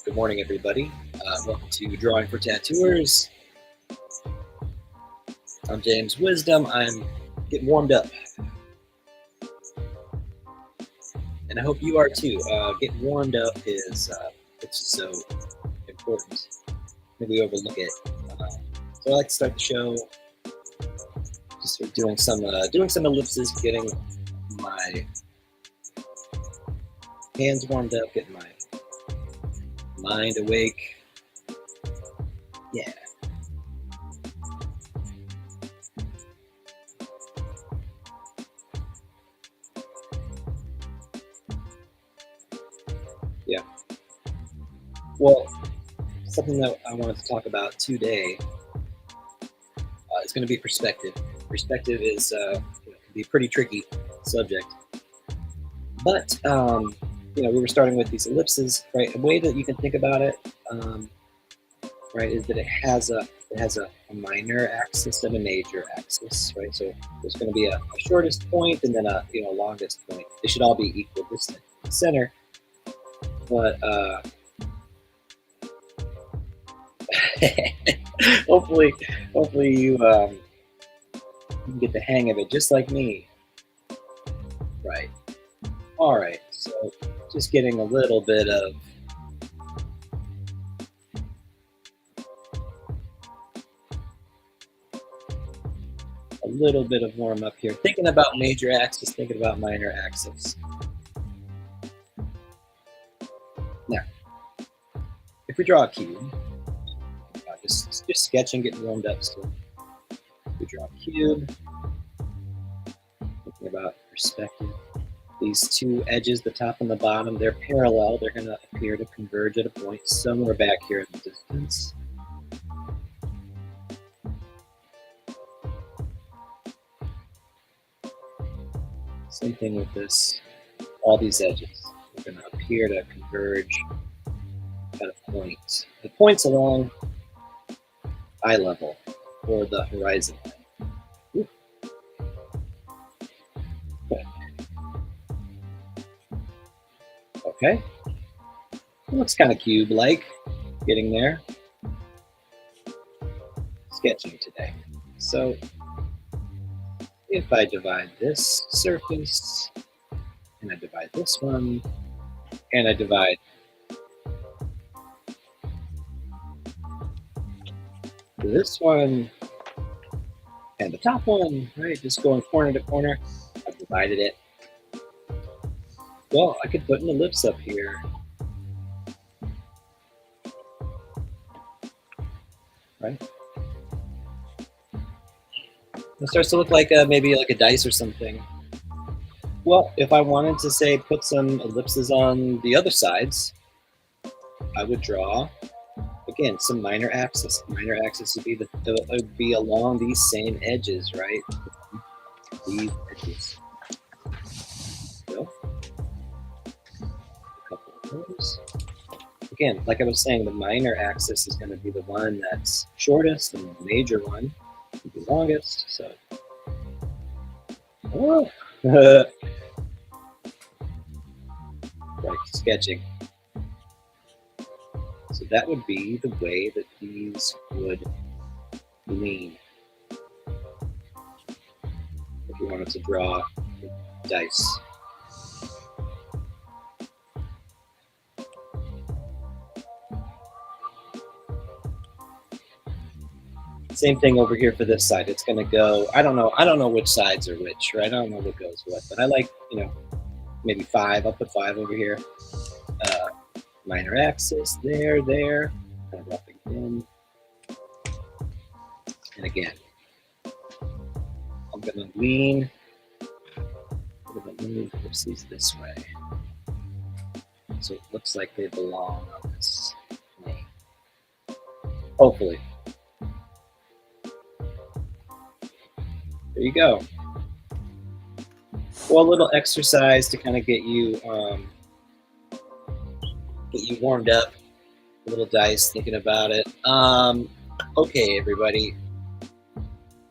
Good morning, everybody. Welcome to Drawing for Tattooers. I'm James Wisdom. I'm getting warmed up, and I hope you are too. Getting warmed up is it's so important. Maybe we overlook it. So I like to start the show just sort of doing some ellipses, getting my hands warmed up, getting my mind awake. Yeah. Yeah. Well, something that I wanted to talk about today is going to be perspective. Perspective is can be a pretty tricky subject, but we were starting with these ellipses, right? A way that you can think about it, right, is that it has a minor axis and a major axis, right? So there's going to be a shortest point and then a longest point. They should all be equal distance in the center, but hopefully you can get the hang of it, just like me. Right. All right. So just getting a little bit of warm up here. Thinking about major axis, thinking about minor axis. Now, if we draw a cube, just sketching, getting warmed up still. If we draw a cube, thinking about perspective. These two edges, the top and the bottom, they're parallel. They're going to appear to converge at a point somewhere back here in the distance. Same thing with this. All these edges are going to appear to converge at a point. The point's along eye level or the horizon line. Okay. It looks kind of cube-like. Getting there. Sketching today. So if I divide this surface, and I divide this one, and I divide this one, and the top one, right, just going corner to corner, I've divided it. Well, I could put an ellipse up here. Right? It starts to look like maybe like a dice or something. Well, if I wanted to say put some ellipses on the other sides, I would draw again some minor axis. Minor axis would be along these same edges, right? These edges. So, a couple of those. Again, like I was saying, the minor axis is going to be the one that's shortest, and the major one will be longest. So, right, sketching. So that would be the way that these would lean. If you wanted to draw dice. Same thing over here for this side. It's going to go, I don't know which sides are which, right? I don't know what goes what, but I like, maybe 5. I'll put 5 over here. Minor axis, there, kind of rubbing in. And again, I'm going to lean, ellipses this way. So it looks like they belong on this plane. Hopefully. There you go. Well, a little exercise to kind of get you warmed up. A little dice, thinking about it. Okay, everybody.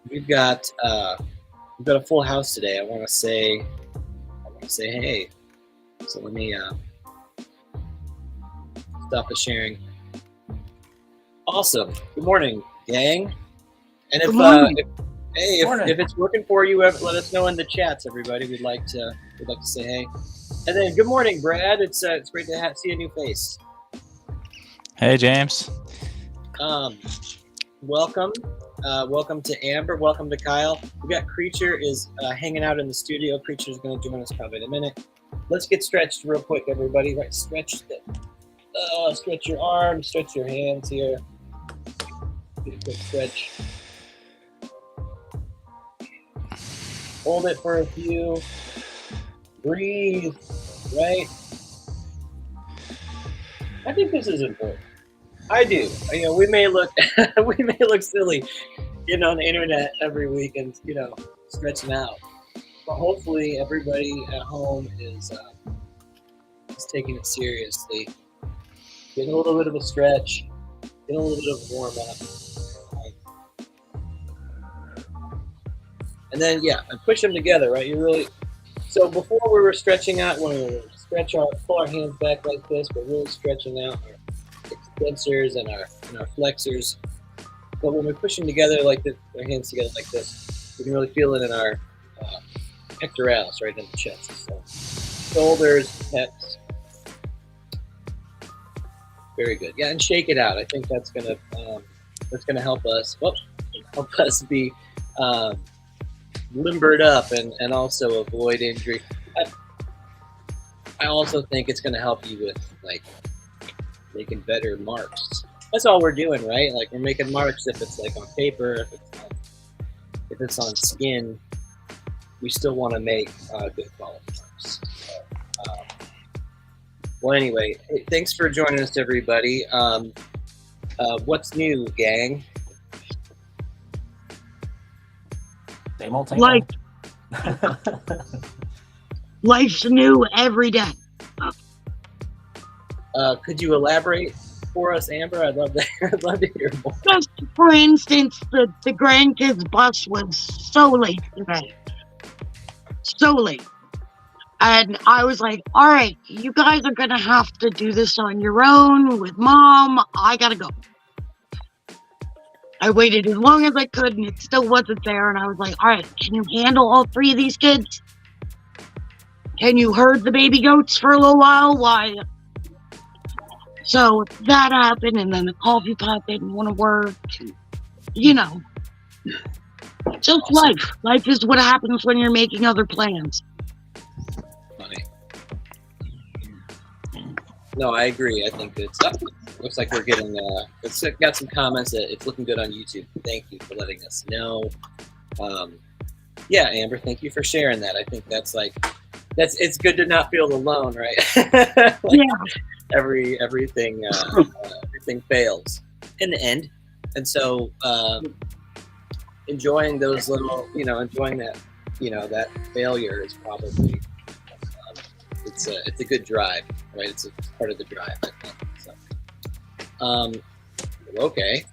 We've got a full house today. I want to say hey. So let me stuff is sharing. Awesome. Good morning, gang. And if it's working for you, let us know in the chats, everybody. We'd like to say hey. And then good morning, Brad. It's great to see a new face. Hey, James. Welcome to Amber. Welcome to Kyle. We got Creature is hanging out in the studio. Creature is going to join us probably in a minute. Let's get stretched real quick, everybody. Right, stretch your arms, stretch your hands here. Get a quick stretch. Hold it for a few. Breathe. Right. I think this is important. I do. We may look silly, on the internet every week and stretching out. But hopefully everybody at home is taking it seriously. Getting a little bit of a stretch, getting a little bit of a warm up. And then and push them together, right? So before we were stretching out, when we pull our hands back like this, we're really stretching out our extensors and our flexors. But when we push them together like this, our hands together like this, we can really feel it in our pectoralis, right in the chest. So shoulders, pecs. Very good. Yeah, and shake it out. I think that's gonna help us. Help us be limbered up and also avoid injury. I also think it's going to help you with making better marks. That's all we're doing, right? We're making marks if it's on paper, if it's on skin. We still want to make good quality marks. Well, anyway, thanks for joining us, everybody. What's new, gang? Same old. Life's new every day. Could you elaborate for us, Amber? I'd love to hear more. Just for instance, the grandkids bus was so late today. So late. And I was like, all right, you guys are going to have to do this on your own with Mom. I got to go. I waited as long as I could, and it still wasn't there. And I was like, all right, can you handle all three of these kids? Can you herd the baby goats for a little while? Why? So that happened, and then the coffee pot didn't want to work. Just awesome. Life. Life is what happens when you're making other plans. Funny. No, I agree. I think it's looks like we're getting. It's got some comments that it's looking good on YouTube. Thank you for letting us know. Amber, thank you for sharing that. I think that's it's good to not feel alone, right? Everything fails in the end, and so enjoying those little, enjoying that, that failure is probably it's a good drive, right? It's part of the drive, I think. So, okay.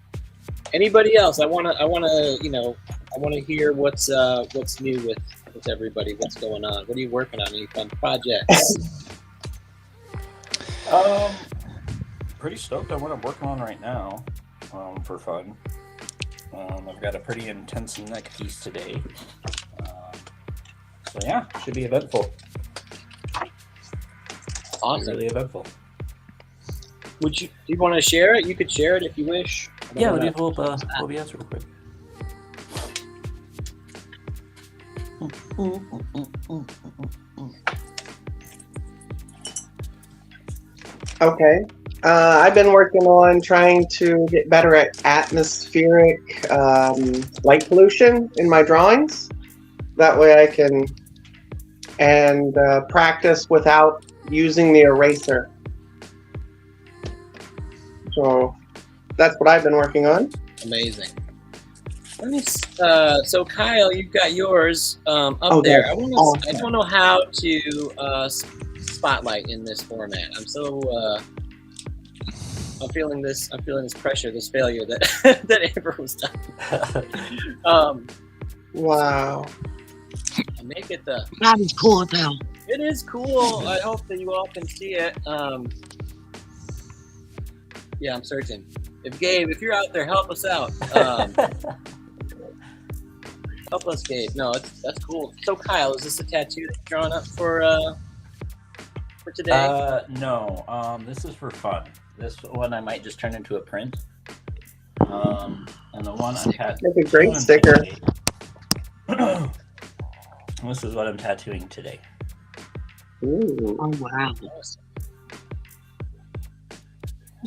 Anybody else? I want to hear what's new with everybody. What's going on? What are you working on? Any fun projects? Pretty stoked on what I'm working on right now. For fun. I've got a pretty intense neck piece today. Should be eventful. Awesome. Really eventful. Do you want to share it? You could share it if you wish. Yeah, let me pull up OBS real quick. Okay. I've been working on trying to get better at atmospheric light pollution in my drawings. That way I can practice without using the eraser. So that's what I've been working on. Amazing. So Kyle, you've got yours up there. I don't know how to spotlight in this format. I'm feeling this pressure, this failure that that Amber was talking. Wow. Make it the. That is cool as hell. It is cool. I hope that you all can see it. Yeah, I'm searching. If you're out there, help us out. Help us, Gabe. No, that's cool. So, Kyle, is this a tattoo that you're drawing up for today? No. This is for fun. This one I might just turn into a print. And the one I'm tattooing. That's a great sticker. This is what I'm tattooing today. Ooh. Oh wow. Awesome.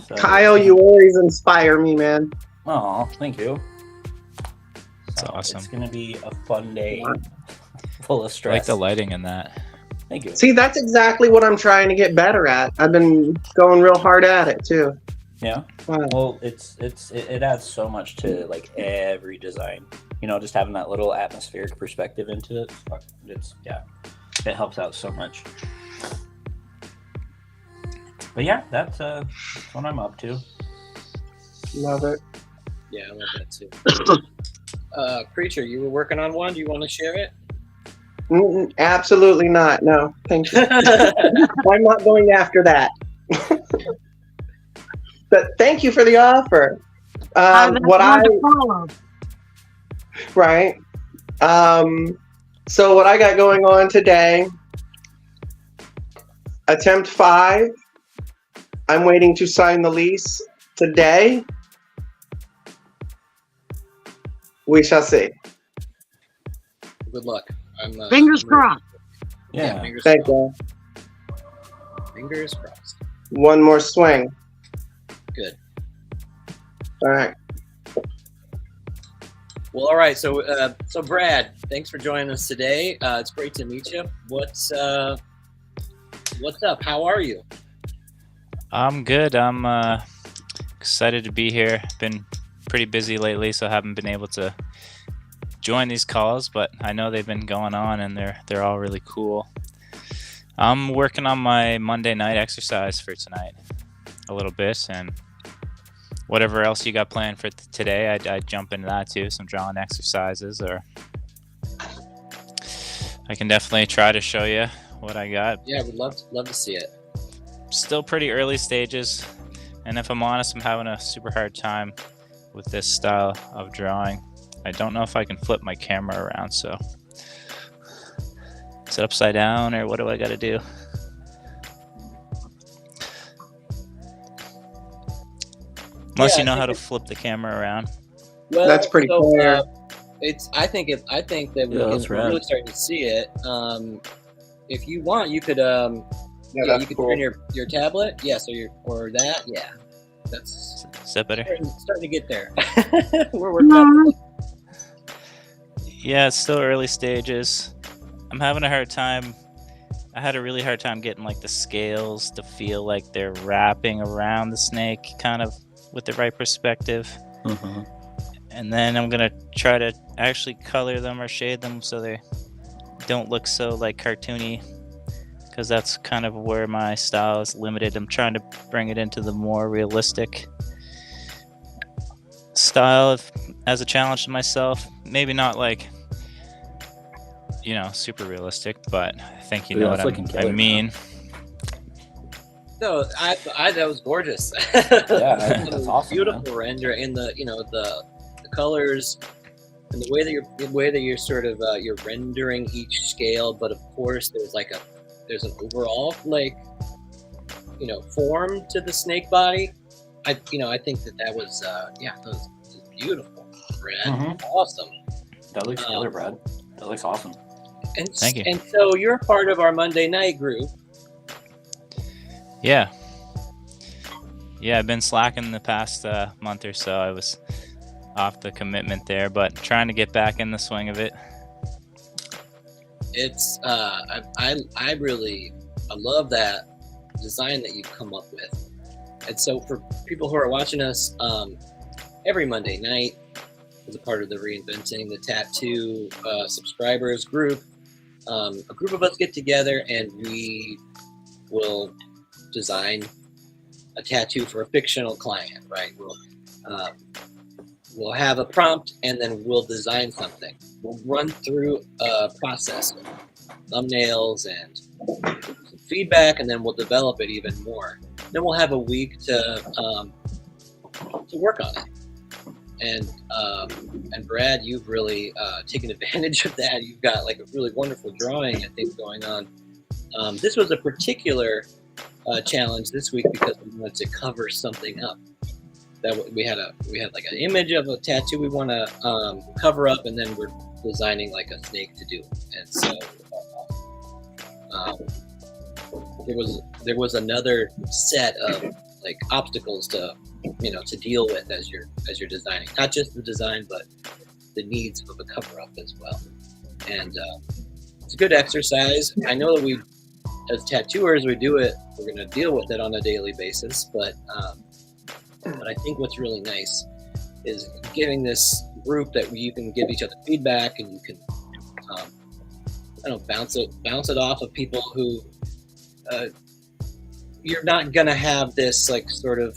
So, Kyle, you always inspire me, man. Oh, thank you. That's awesome. It's gonna be a fun day, full of I stress. like the lighting in that. Thank you. See, that's exactly what I'm trying to get better at. I've been going real hard at it too. Yeah. Wow. Well, it adds so much to like every design. You know, just having that little atmospheric perspective into it. It helps out so much. But yeah, that's what I'm up to. Love it. Yeah, I love that too. Preacher, you were working on one. Do you want to share it? Absolutely not. No, thank you. I'm not going after that. But thank you for the offer. Right. So what I got going on today, attempt 5. I'm waiting to sign the lease today. We shall see. Good luck. Fingers crossed. Yeah. fingers Thank crossed. you. Fingers crossed. One more swing. Good. All right. Well, all right. So Brad, thanks for joining us today. It's great to meet you. What's up? How are you? I'm good. I'm excited to be here. Been pretty busy lately, so I haven't been able to join these calls, but I know they've been going on and they're all really cool. I'm working on my Monday night exercise for tonight a little bit, and whatever else you got planned for today, I'd jump into that too, some drawing exercises, or I can definitely try to show you what I got. Yeah, we'd love to see it. Still pretty early stages, and if I'm honest, I'm having a super hard time with this style of drawing. I don't know if I can flip my camera around, so is it upside down or what do I got to do? Unless you know how to flip the camera around. Well, That's pretty clear. I think that we're really starting to see it. If you want, you could you could turn your tablet, yes, or that, yeah. That's Is that better? starting to get there. We're working on it. Yeah, it's still early stages. I'm having a hard time. I had a really hard time getting like the scales to feel like they're wrapping around the snake kind of with the right perspective. Mm-hmm. And then I'm gonna try to actually color them or shade them so they don't look so like cartoony, because that's kind of where my style is limited. I'm trying to bring it into the more realistic style as a challenge to myself. Maybe not like, super realistic, but I think you know what I mean. No, I that was gorgeous. Yeah, I think that's awesome. Beautiful render, and the colors, and the way that you're sort of you're rendering each scale, but of course there's an overall form to the snake body. I think that was that was beautiful, Brad. Mm-hmm. Awesome. That looks killer, Brad. That looks awesome. And Thank you. And so you're part of our Monday night group. Yeah, I've been slacking the past month or so. I was off the commitment there, but trying to get back in the swing of it. It's I love that design that you've come up with. And so for people who are watching us every Monday night as a part of the Reinventing the Tattoo subscribers group, a group of us get together and we will design a tattoo for a fictional client, right? We'll have a prompt and then we'll design something. We'll run through a process of thumbnails and some feedback, and then we'll develop it even more. Then we'll have a week to work on it. And Brad, you've really taken advantage of that. You've got like a really wonderful drawing, I think, going on. This was a particular challenge this week because we wanted to cover something up. That we had like an image of a tattoo we want to cover up, and then we're designing like a snake to do. And so there was another set of like obstacles to deal with as you're designing, not just the design but the needs of a cover up as well. And it's a good exercise. I know that we, as tattooers, we do it. We're going to deal with it on a daily basis, but I think what's really nice is giving this group that you can give each other feedback, and you can bounce it off of people who you're not going to have this like sort of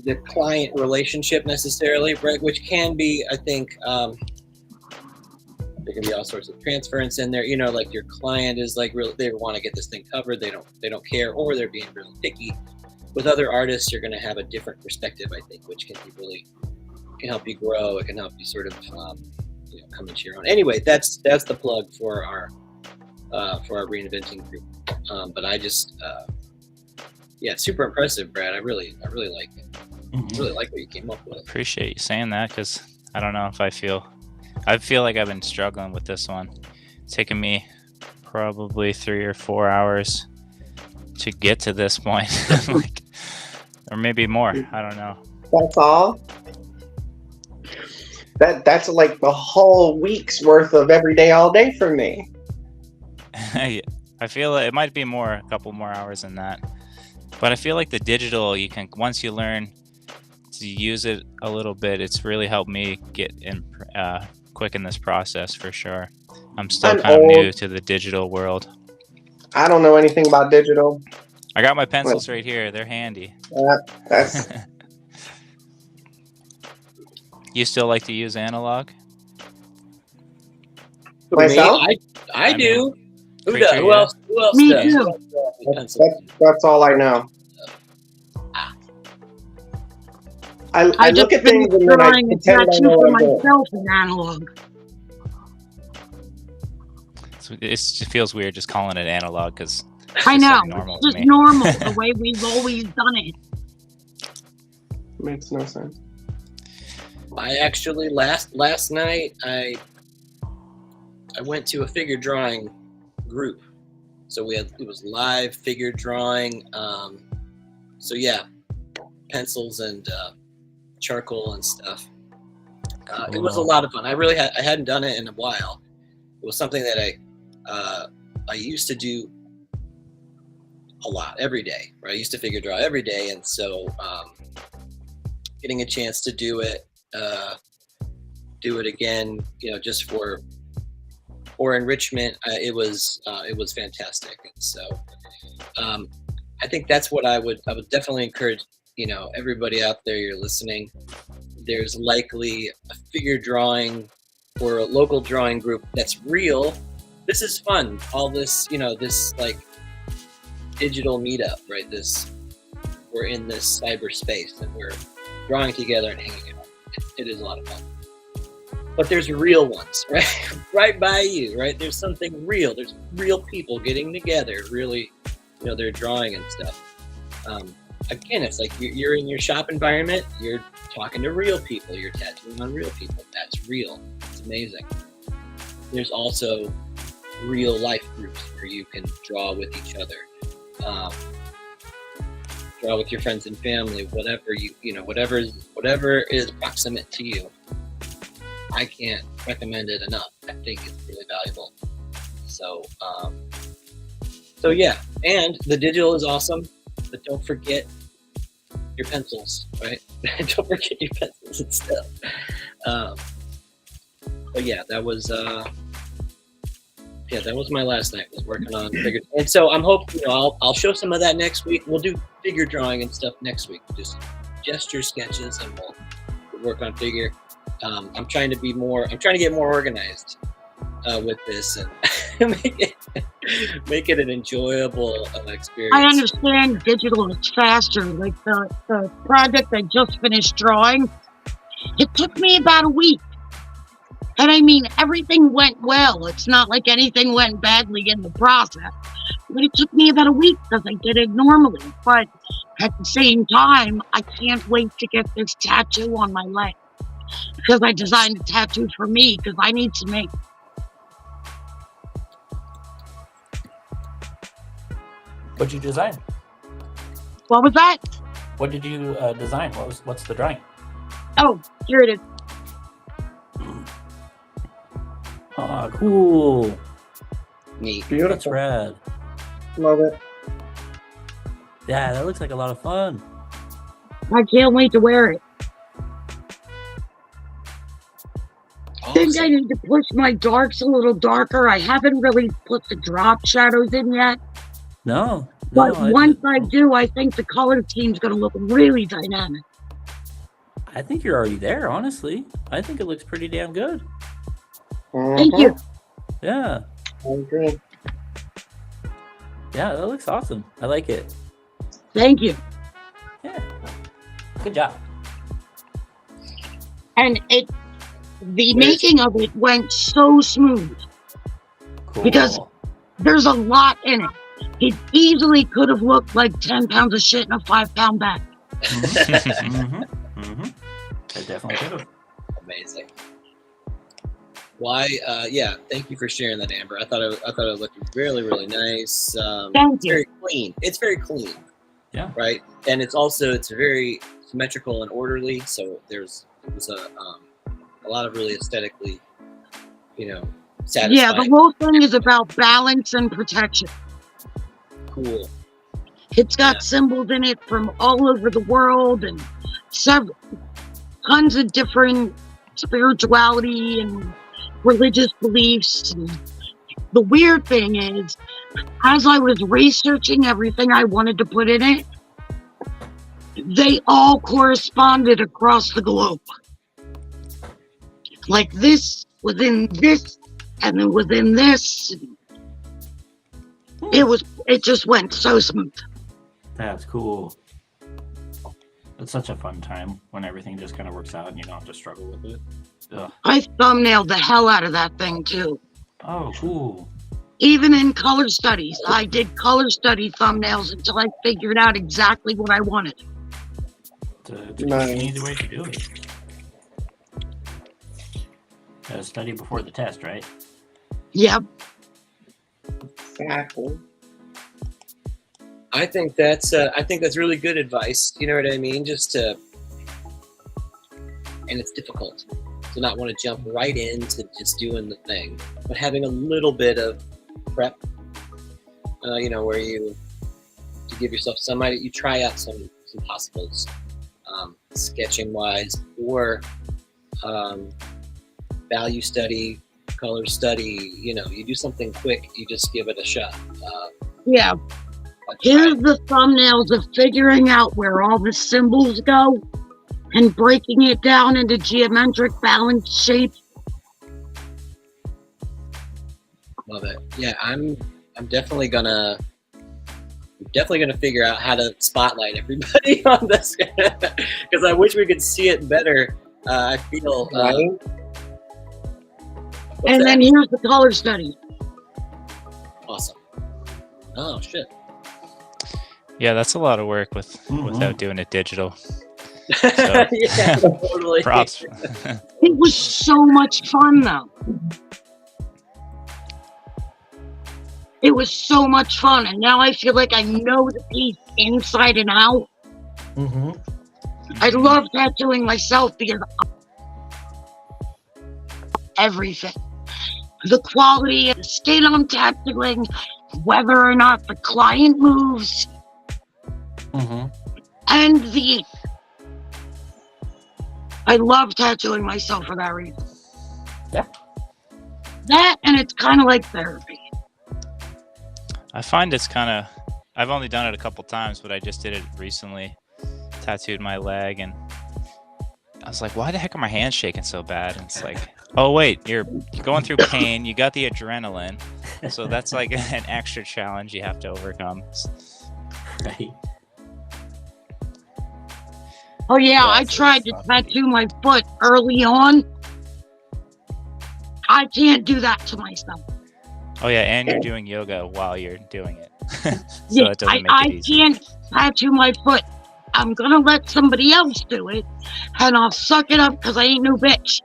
the client relationship necessarily, right? Which can be, I think, there can be all sorts of transference in there. Like your client is like really, they want to get this thing covered. They don't care, or they're being really picky. With other artists, you're going to have a different perspective, I think, which can help you grow. It can help you sort of come into your own. Anyway, that's the plug for our reinventing group. But I just super impressive, Brad. I really like it. Really like what you came up with. Appreciate you saying that, because I don't know if I feel like I've been struggling with this one. It's taken me probably 3 or 4 hours to get to this point. Or maybe more. I don't know. That's all? That's like the whole week's worth of every day, all day for me. I feel it might be a couple more hours than that. But I feel like the digital, you can, once you learn to use it a little bit, it's really helped me get in quick in this process for sure. I'm still kind of new to the digital world. I don't know anything about digital. I got my pencils right here. They're handy. That's You still like to use analog? myself. I do. Creature, Who else? Me does? too. That's all I know. I look at things and then I drawing a pretend I tattoo know for what I'm doing. myself in analog. It feels weird just calling it analog because I know. normal It's to just me. normal, the way we've always done it. Makes no sense. I actually last night I went to a figure drawing group, so it was live figure drawing. So yeah, pencils and charcoal and stuff. It was a lot of fun. I hadn't done it in a while. It was something that I used to do a lot every day. Right? I used to figure draw every day, and so getting a chance to do it again, just for enrichment, it was fantastic. And so I think that's what I would definitely encourage everybody out there, you're listening. There's likely a figure drawing or a local drawing group that's real. This is fun. All this, this like digital meetup, right? We're in this cyberspace and we're drawing together and hanging out. It is a lot of fun. But there's real ones, right? Right by you, right? There's something real. There's real people getting together, really, they're drawing and stuff. Again, it's like you're in your shop environment, you're talking to real people, you're tattooing on real people. That's real. It's amazing. There's also real life groups where you can draw with each other, draw with your friends and family, whatever whatever is proximate to you. I can't recommend it enough. I think it's really valuable. So yeah, and the digital is awesome, but don't forget your pencils, right? Don't forget your pencils and stuff. But yeah, that was my last night, was working on figure. And so I'm hoping, I'll show some of that next week. We'll do figure drawing and stuff next week, just gesture sketches, and we'll work on figure. I'm trying to get more organized with this and Make it an enjoyable experience. I understand digital is faster. Like the project I just finished drawing, it took me about a week. And I mean, everything went well. It's not like anything went badly in the process. But it took me about a week because I did it normally. But at the same time, I can't wait to get this tattoo on my leg. Because I designed a tattoo for me because I need to make. What'd you design? What was that? What did you design? What's the drawing? Oh, here it is. Oh, cool. Neat. That's Beautiful. rad. Love it. Yeah, that looks like a lot of fun. I can't wait to wear it. I think I Awesome. need to push my darks a little darker. I haven't really put the drop shadows in yet. No. But once I do, I think the color scheme's going to look really dynamic. I think you're already there, honestly. I think it looks pretty damn good. Thank you. Yeah. I agree. Yeah, that looks awesome. I like it. Thank you. Yeah. Good job. And the making of it went so smooth. Cool. Because there's a lot in it. It easily could have looked like 10 pounds of shit in a 5-pound bag. I definitely could have. Amazing. Why? Yeah. Thank you for sharing that, Amber. I thought it looked really, really nice. Thank It's you. very clean. It's very clean. Yeah. Right. And it's very symmetrical and orderly. So there's a lot of really aesthetically, satisfying. Yeah, the whole thing is about balance and protection. Cool. It's got symbols in it from all over the world and tons of different spirituality and religious beliefs. And the weird thing is, as I was researching everything I wanted to put in it, they all corresponded across the globe. Like this within this, and then within this. It just went so smooth. That's cool. It's such a fun time when everything just kind of works out and you don't have to struggle with it. Ugh. I thumbnailed the hell out of that thing too. Oh, cool. Even in color studies, I did color study thumbnails until I figured out exactly what I wanted. It's Nice. an easy way to do it. Gotta study before the test, right? Yep. Exactly. I think that's really good advice. You know what I mean? And it's difficult to not want to jump right into just doing the thing, but having a little bit of prep. Where you give yourself you try out some possibles, sketching wise, or value study, color study. You do something quick. You just give it a shot. Yeah. Here's the thumbnails of figuring out where all the symbols go and breaking it down into geometric balanced shapes. Love it. Yeah, I'm definitely gonna figure out how to spotlight everybody on this because I wish we could see it better. I feel Right? And then here's the color study. Awesome. Oh shit. Yeah, that's a lot of work without doing it digital. So, Yeah, totally. props. It was so much fun though. It was so much fun, and now I feel like I know the piece inside and out. I love tattooing myself because everything. The quality of the skin I'm tattooing, whether or not the client moves, and I love tattooing myself for that reason. Yeah. That, and it's kind of like therapy. I find I've only done it a couple times, but I just did it recently. Tattooed my leg, and I was like, why the heck are my hands shaking so bad? And it's like, oh wait, you're going through pain, you got the adrenaline, So that's like an extra challenge you have to overcome. Right. Oh yeah, Yeah, I so tried to it's tattoo my foot early on. I can't do that to myself. Oh yeah, and you're doing yoga while you're doing it. So Yeah, it doesn't make I it easy. can't tattoo my foot. I'm gonna let somebody else do it, and I'll suck it up because I ain't no bitch.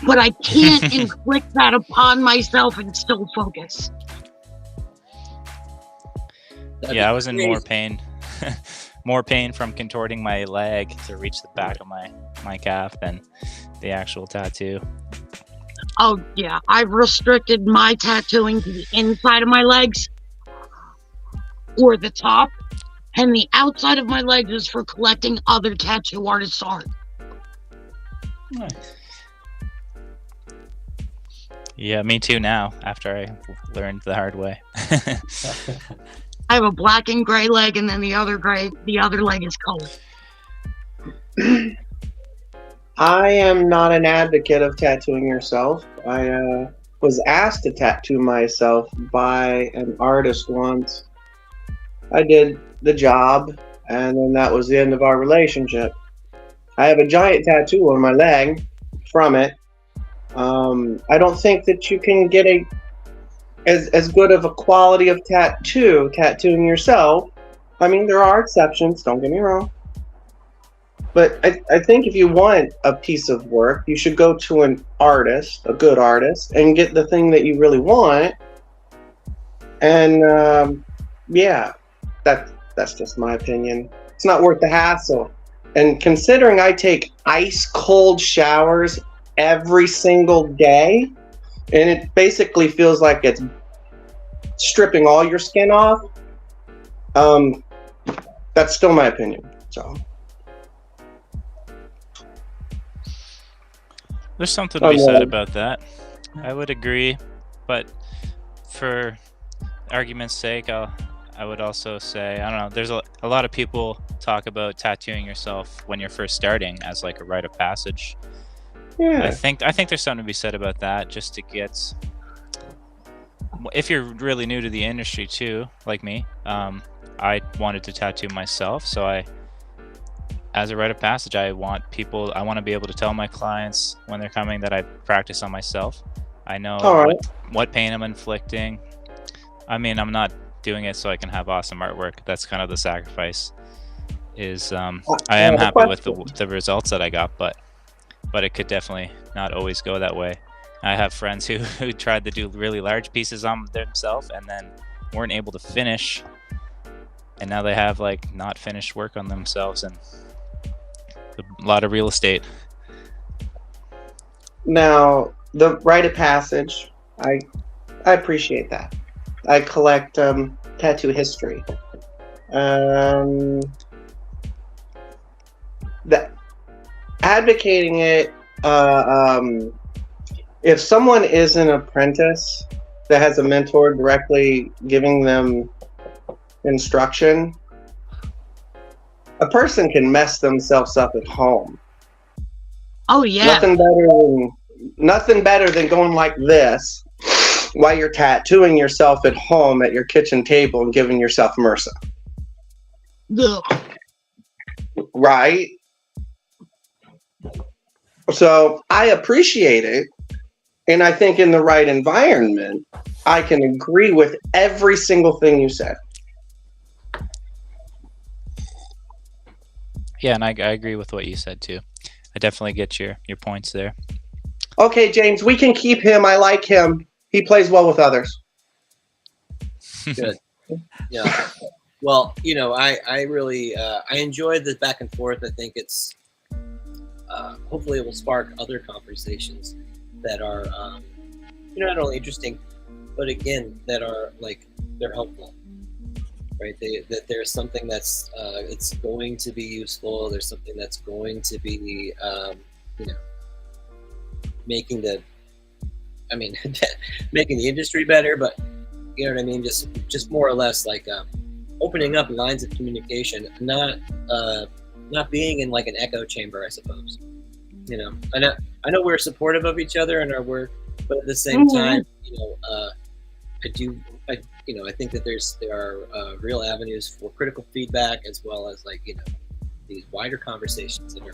But I can't inflict that upon myself and still focus. That'd Yeah, be I was in more crazy. pain. More pain from contorting my leg to reach the back of my calf than the actual tattoo. Oh yeah, I've restricted my tattooing to the inside of my legs or the top, and the outside of my legs is for collecting other tattoo artists' art. Nice. Yeah, me too now, after I learned the hard way. I have a black and gray leg, and then the other leg is colored. I am not an advocate of tattooing yourself. I was asked to tattoo myself by an artist once. I did the job, and then that was the end of our relationship. I have a giant tattoo on my leg from it. I don't think that you can get as good of a quality of tattooing yourself. I mean, there are exceptions, don't get me wrong. But I think if you want a piece of work, you should go to an artist, a good artist, and get the thing that you really want. And yeah, that's just my opinion. It's not worth the hassle. And considering I take ice cold showers every single day, and it basically feels like it's stripping all your skin off, that's still my opinion. So There's something to be said about that. I would agree, but for argument's sake, I would also say, I don't know, there's a lot of people talk about tattooing yourself when you're first starting as like a rite of passage. yeah. I think there's something to be said about that, just to get, if you're really new to the industry too, like me, I wanted to tattoo myself, so as a rite of passage, I want to be able to tell my clients when they're coming that I practice on myself. I know what pain I'm inflicting. I mean, I'm not doing it so I can have awesome artwork. That's kind of the sacrifice. I am happy with the results that I got, but it could definitely not always go that way. I have friends who tried to do really large pieces on themselves and then weren't able to finish, and now they have like not finished work on themselves and a lot of real estate. Now, the rite of passage, I appreciate that. I collect tattoo history. Advocating it, if someone is an apprentice that has a mentor directly giving them instruction, a person can mess themselves up at home. Oh yeah. Nothing better than going like this while you're tattooing yourself at home at your kitchen table and giving yourself MRSA. Ugh. Right? So I appreciate it, and I think in the right environment, I can agree with every single thing you said. Yeah, and I agree with what you said too. I definitely get your points there. Okay, James, we can keep him. I like him. He plays well with others. Good. Yeah. Well, I really I enjoy the back and forth. I think it's hopefully it will spark other conversations that are not only interesting, but again that are like they're helpful. Right? That there's something that's it's going to be useful. There's something that's going to be making making the industry better, but you know what I mean? Just more or less like opening up lines of communication, not being in like an echo chamber, I suppose. I know we're supportive of each other in our work, but at the same time, I think that there are real avenues for critical feedback, as well as these wider conversations that are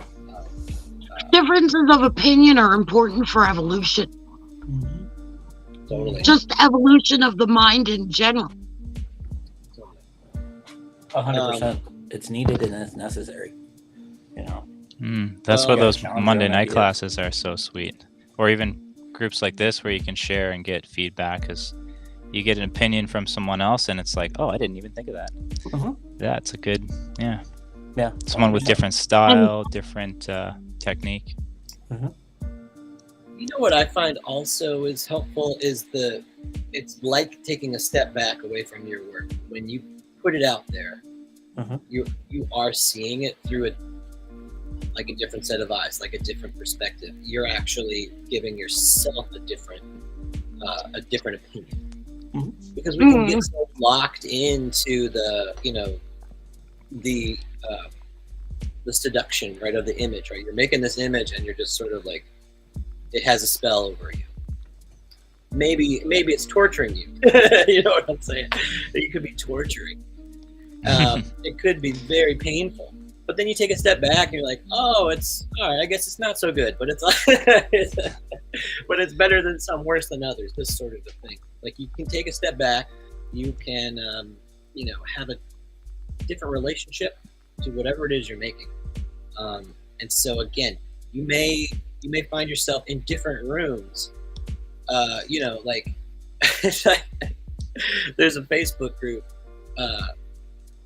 Differences of opinion are important for evolution. totally. Just evolution of the mind in general. 100%. It's needed and it's necessary. That's why those challenge Monday your own night ideas. classes are so sweet, or even groups like this where you can share and get feedback, because you get an opinion from someone else, and it's like, oh, I didn't even think of that. That's a good, Yeah. someone with 100%. different style, different technique. You know what I find also is helpful is it's like taking a step back away from your work. When you put it out there, you are seeing it through a different set of eyes, like a different perspective. You're actually giving yourself a different opinion, because we can get so locked into the seduction, right, of the image, right? You're making this image and you're just sort of like, it has a spell over you. Maybe it's torturing you. You know what I'm saying? You could be torturing. It could be very painful. But then you take a step back and you're like, oh, it's all right. I guess it's not so good, but it's but it's better than some, worse than others. This sort of a thing. Like, you can take a step back. You can, have a different relationship to whatever it is you're making. And so again, you may find yourself in different rooms. There's a Facebook group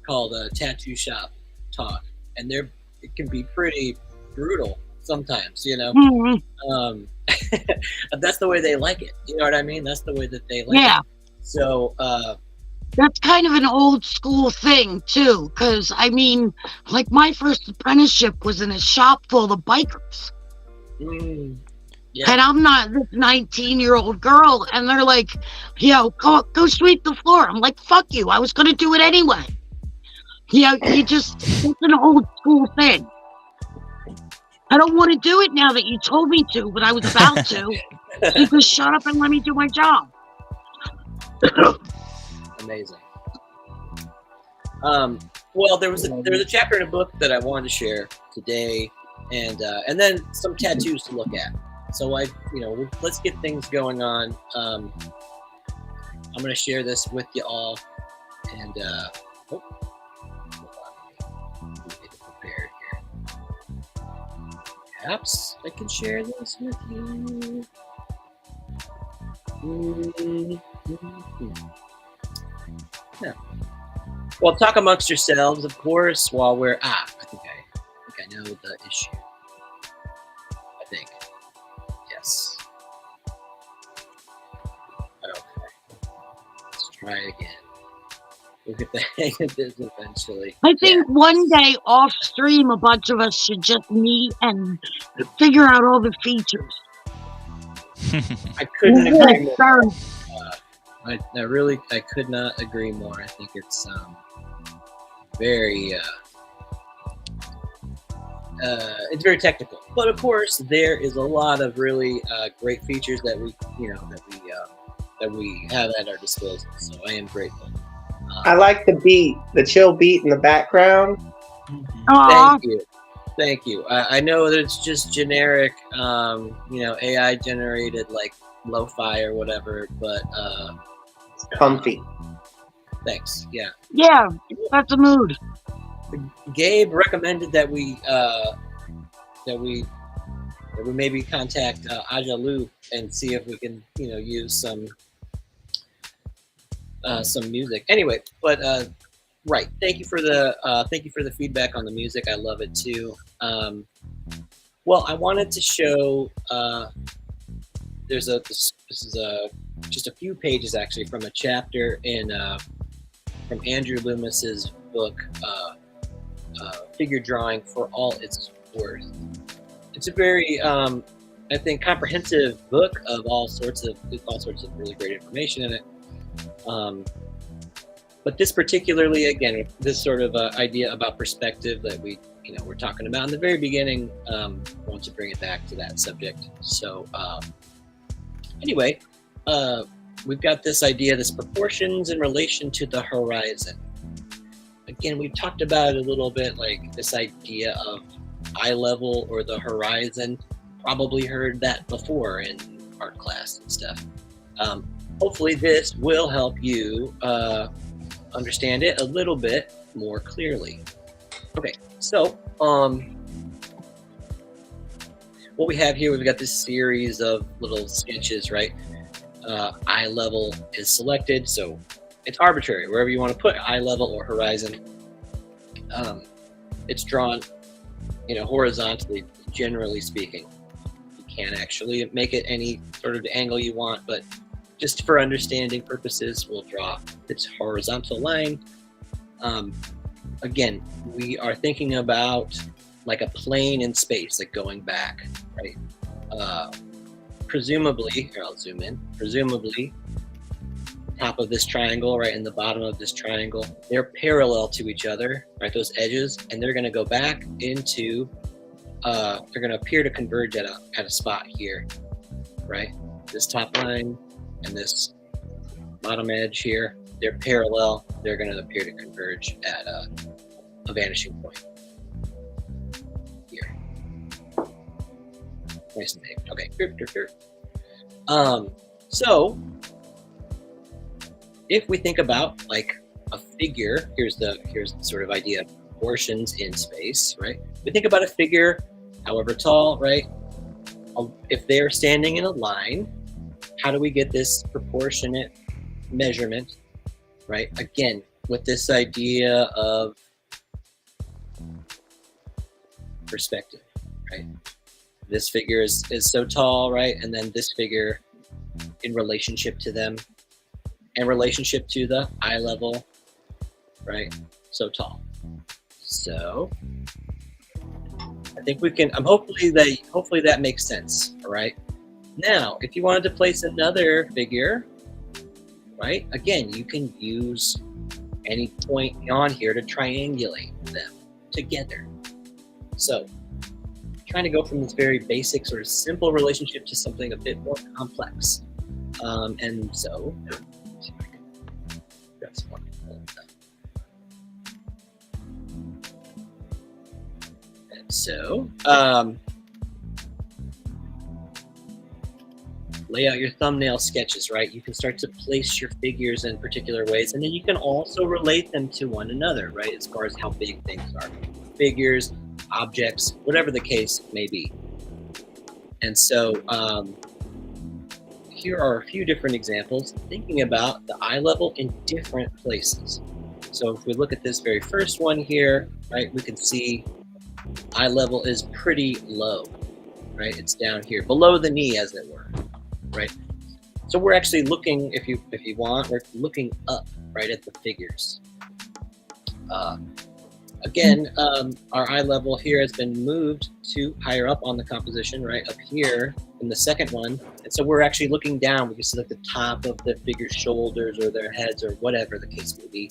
called Tattoo Shop Talk, and it can be pretty brutal sometimes, That's the way they like it. You know what I mean? That's the way that they like it. So that's kind of an old school thing too, because my first apprenticeship was in a shop full of bikers. Yeah. And I'm not this 19-year-old girl, and they're like, go sweep the floor. I'm like, fuck you, I was gonna do it anyway. It's an old school thing. I don't want to do it now that you told me to, but I was about to. You just shut up and let me do my job. Amazing. Well, there was a chapter in a book that I wanted to share today, and then some tattoos to look at. So let's get things going on. I'm going to share this with you all, and get it prepared here. Perhaps I can share this with you. Yeah. Well, talk amongst yourselves, of course, while we're I think I know the issue. I think. Yes. Okay. Let's try again. We'll get the hang of this eventually. I think one day off stream, a bunch of us should just meet and figure out all the features. I couldn't agree more. I could not agree more. I think it's very technical, but of course there is a lot of really great features that we have at our disposal. So I am grateful. I like the chill beat in the background. Thank you. I know that it's just generic, AI generated like lo-fi or whatever, but comfy. Thanks. Yeah. Yeah, that's a mood. Gabe recommended that we maybe contact Aja Lu and see if we can use some music. Anyway, but right. Thank you for the feedback on the music. I love it too. Well, I wanted to show. This is just a few pages actually from a chapter from Andrew Loomis's book, Figure Drawing for All It's Worth. It's a very I think comprehensive book of all sorts of really great information in it. But this particularly, again, this sort of idea about perspective that we're talking about in the very beginning, I want to bring it back to that subject. So anyway, we've got this idea, this proportions in relation to the horizon. Again, we've talked about it a little bit, like this idea of eye level or the horizon. Probably heard that before in art class and stuff. Hopefully this will help you understand it a little bit more clearly. Okay, so what we have here, we've got this series of little sketches, right? Eye level is selected, so it's arbitrary, wherever you want to put eye level or horizon. It's drawn, horizontally, generally speaking. You can't actually make it any sort of angle you want, but just for understanding purposes, we'll draw this horizontal line. Again, we are thinking about like a plane in space, like going back, right? Presumably, here I'll zoom in, presumably, top of this triangle, right, and the bottom of this triangle, they're parallel to each other, right, those edges, and they're going to go back into, they're going to appear to converge at a spot here, right? This top line and this bottom edge here, they're parallel, they're going to appear to converge at a vanishing point here. Nice and big. Okay. So if we think about like a figure, here's the sort of idea of proportions in space, right? We think about a figure, however tall, right? If they're standing in a line, how do we get this proportionate measurement, right? Again, with this idea of perspective, right? This figure is so tall, right? And then this figure in relationship to them and relationship to the eye level, right? So tall. So I think we can, hopefully that makes sense, all right? Now, if you wanted to place another figure, right? Again, you can use any point on here to triangulate them together. So trying to go from this very basic sort of simple relationship to something a bit more complex. And so, let's see if I can grab some more. And so, lay out your thumbnail sketches, right? You can start to place your figures in particular ways, and then you can also relate them to one another, right? As far as how big things are. Figures, objects, whatever the case may be. And so here are a few different examples thinking about the eye level in different places. So if we look at this very first one here, right, we can see eye level is pretty low, right? It's down here, below the knee, as it were, right? So we're actually looking, if you want, we're looking up, right, at the figures. Again, our eye level here has been moved to higher up on the composition, right up here in the second one. And so we're actually looking down. We can see like the top of the figure's shoulders or their heads or whatever the case may be.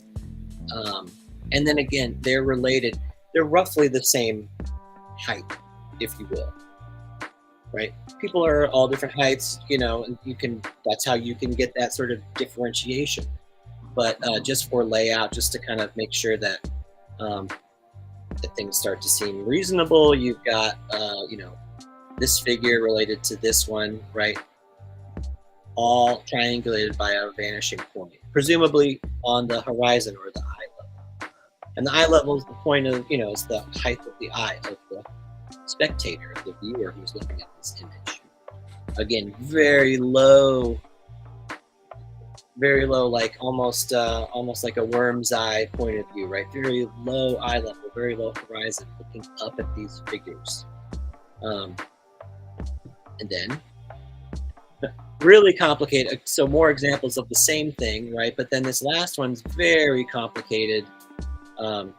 And then again, they're related. They're roughly the same height, if you will, right? People are all different heights, and that's how you can get that sort of differentiation. But just for layout, just to kind of make sure that that things start to seem reasonable. You've got, this figure related to this one, right? All triangulated by a vanishing point, presumably on the horizon or the eye level. And the eye level is the point of, it's the height of the eye of the spectator, of the viewer who's looking at this image. Again, very low, like almost like a worm's eye point of view, right? Very low eye level, very low horizon, looking up at these figures. And then really complicated. So more examples of the same thing, right? But then this last one's very complicated. And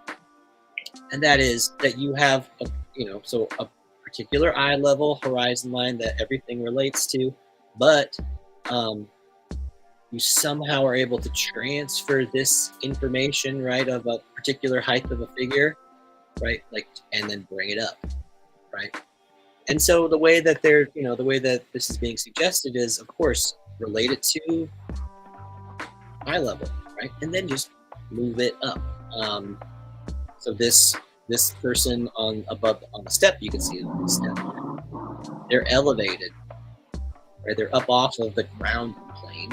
that is that you have, a particular eye level horizon line that everything relates to, but you somehow are able to transfer this information, right, of a particular height of a figure, right, and then bring it up, right? And so the way that the way that this is being suggested is, of course, relate it to eye level, right? And then just move it up. So this person on the step, you can see the step. They're elevated, right? They're up off of the ground plane,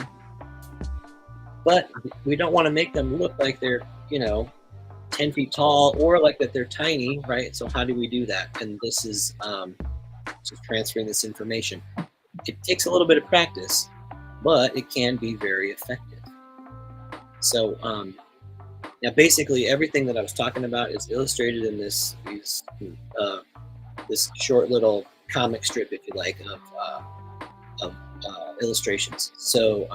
but we don't want to make them look like they're 10 feet tall or like that they're tiny, right? So how do we do that? And this is just transferring this information. It takes a little bit of practice, but it can be very effective. So now basically everything that I was talking about is illustrated in this short little comic strip, if you like, of illustrations. So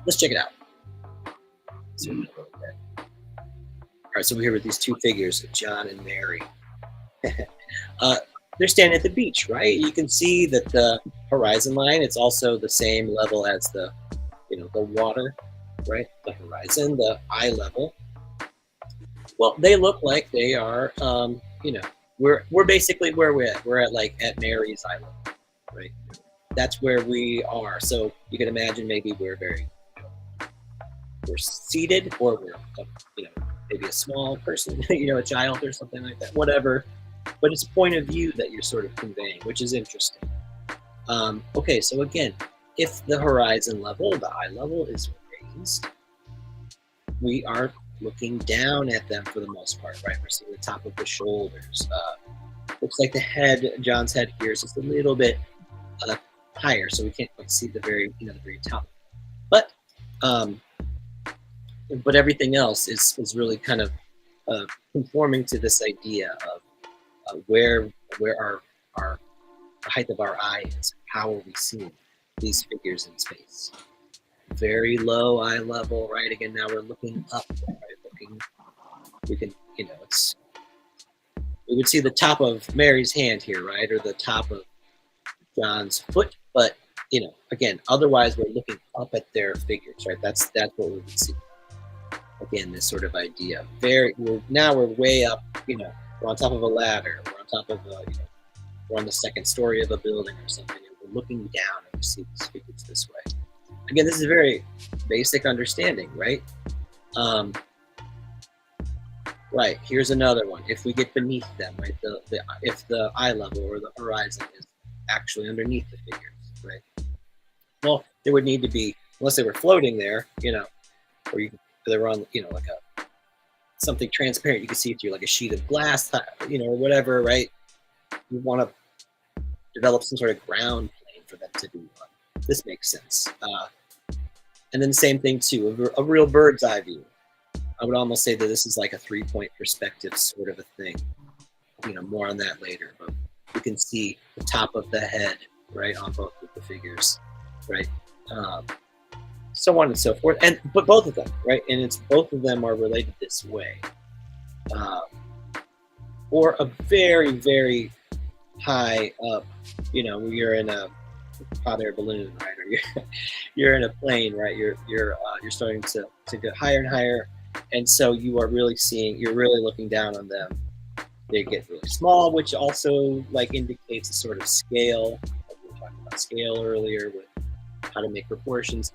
let's check it out. All right, so we're here with these two figures, John and Mary. They're standing at the beach, right? You can see that the horizon line, it's also the same level as the water, right? The horizon, the eye level. Well, they look like they are, we're basically where we're at. We're at Mary's eye level, right? That's where we are. So you can imagine maybe we're seated, or we're, maybe a small person, a child or something like that, whatever. But it's a point of view that you're sort of conveying, which is interesting. Okay, so again, if the horizon level, the eye level is raised, we are looking down at them for the most part, right? We're seeing the top of the shoulders. Looks like the head, John's head here is just a little bit higher, so we can't quite see the very top. But everything else is really kind of conforming to this idea of where our the height of our eye is. How are we seeing these figures in space? Very low eye level, right? Again, now we're looking up, right? We can, we would see the top of Mary's hand here, right? Or the top of John's foot, but again, otherwise we're looking up at their figures, right? That's what we would see. Again, this sort of idea. We're way up, we're on top of a ladder, we're on top of we're on the second story of a building or something, and we're looking down and we see these figures this way. Again, this is a very basic understanding, right? Right, here's another one. If we get beneath them, right, if the eye level or the horizon is actually underneath the figures, right? Well, there would need to be, unless they were floating there, or they were on, like something transparent you can see through, like a sheet of glass, or whatever, right? You want to develop some sort of ground plane for them to be on. This makes sense. And then the same thing too, a real bird's eye view. I would almost say that this is like a 3-point perspective sort of a thing. More on that later, but you can see the top of the head, right, on both of the figures, right? So on and so forth. But both of them, right? And both of them are related this way. Or a very, very high up, you're in a hot air balloon, right? Or you're in a plane, right? You're starting to get higher and higher. And so you're really looking down on them. They get really small, which also indicates a sort of scale. Like we were talking about scale earlier with how to make proportions.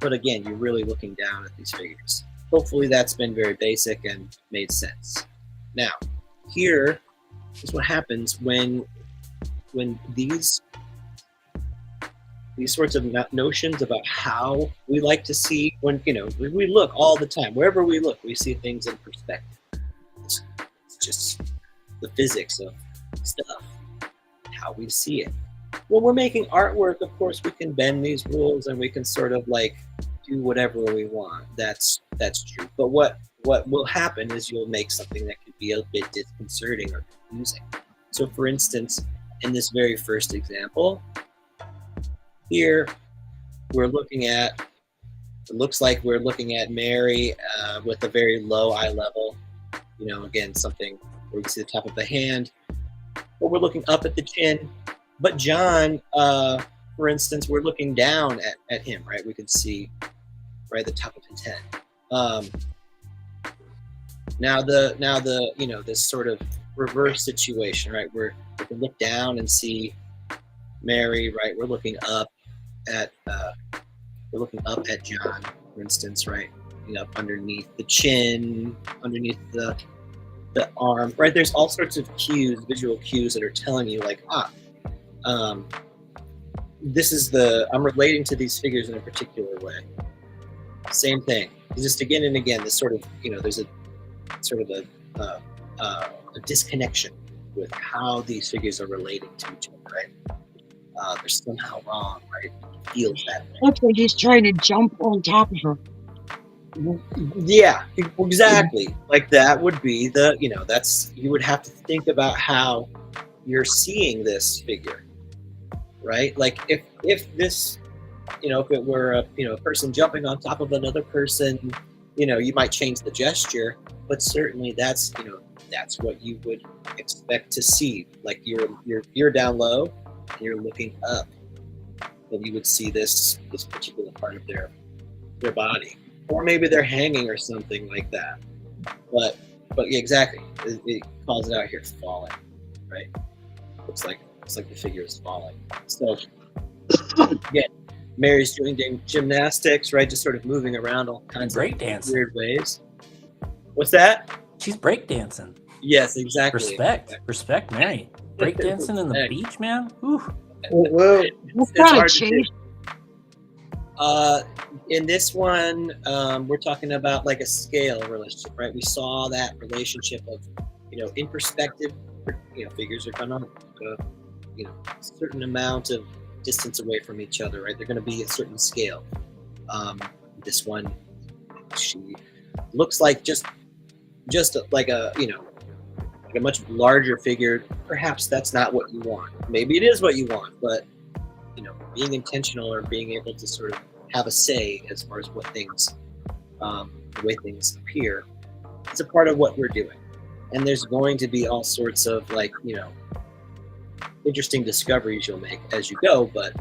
But again, you're really looking down at these figures. Hopefully that's been very basic and made sense. Now, here is what happens when these sorts of notions about how we like to see, when we look all the time, wherever we look, we see things in perspective. It's just the physics of stuff, how we see it. When we're making artwork, of course, we can bend these rules and we can sort of do whatever we want. That's true. But what will happen is you'll make something that could be a bit disconcerting or confusing. So for instance, in this very first example, here it looks like we're looking at Mary with a very low eye level. Again, something where we can see the top of the hand, but we're looking up at the chin. But John, for instance, we're looking down at him, right? We can see right the top of his head. Now this sort of reverse situation, right? We can look down and see Mary, right? We're looking up at John. for instance, right? Underneath the chin, underneath the arm, right? There's all sorts of cues, visual cues that are telling you like, this is I'm relating to these figures in a particular way. Same thing, just again and again, this sort of, there's a sort of a disconnection with how these figures are relating to each other, right? They're somehow wrong, right? It feels that way. Looks like he's trying to jump on top of her. Yeah, exactly. Like that would be that's, you would have to think about how you're seeing this figure, right? Like if this, if it were a person jumping on top of another person, you might change the gesture, but certainly that's what you would expect to see. Like you're down low, and you're looking up, then you would see this particular part of their body, or maybe they're hanging or something like that. But yeah, exactly, it calls it out here, falling, right? Looks like the figure is falling. So again, Mary's doing gymnastics, right? Just sort of moving around all kinds of weird ways. What's that? She's breakdancing. Yes, exactly. Respect, Mary. Breakdancing in the beach, man. Whew. Whoa. What's It's hard that, to Chase? In this one, we're talking about like a scale relationship, right? We saw that relationship of, in perspective, figures are going to, a certain amount of distance away from each other, right? They're going to be a certain scale. This one, she looks like just like a, like a much larger figure. Perhaps that's not what you want. Maybe it is what you want, but being intentional or being able to sort of have a say as far as what things, the way things appear, it's a part of what we're doing. And there's going to be all sorts of like, interesting discoveries you'll make as you go. But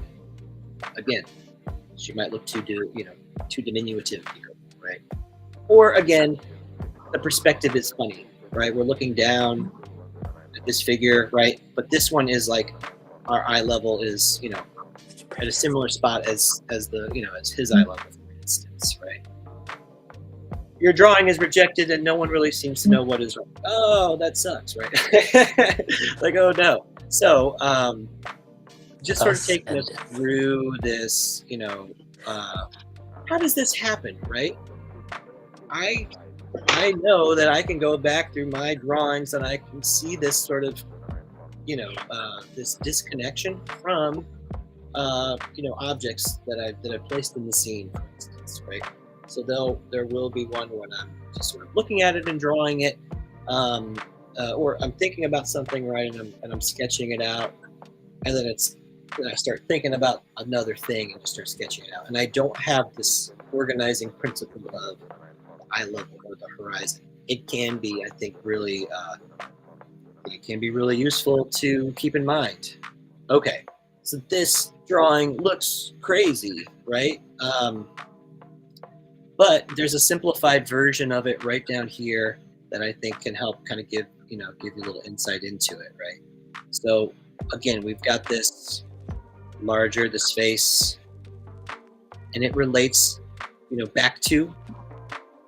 again, she might look too diminutive here, right? Or again, the perspective is funny, right? We're looking down at this figure, right? But this one is like, our eye level is, at a similar spot as his eye level, for instance, right? Your drawing is rejected and no one really seems to know what is wrong. Oh, that sucks, right? Like, oh no. So just sort of taking us through this, how does this happen, right? I know that I can go back through my drawings and I can see this sort of, this disconnection from, objects that I've placed in the scene, for instance, right? So there will be one when I'm just sort of looking at it and drawing it, or I'm thinking about something, right, and I'm sketching it out, and then I start thinking about another thing and just start sketching it out, and I don't have this organizing principle of the eye level or the horizon. It can be, I think, really useful to keep in mind. Okay, so this drawing looks crazy, right? But there's a simplified version of it right down here that I think can help kind of give you a little insight into it, right? So again, we've got this face, and it relates, back to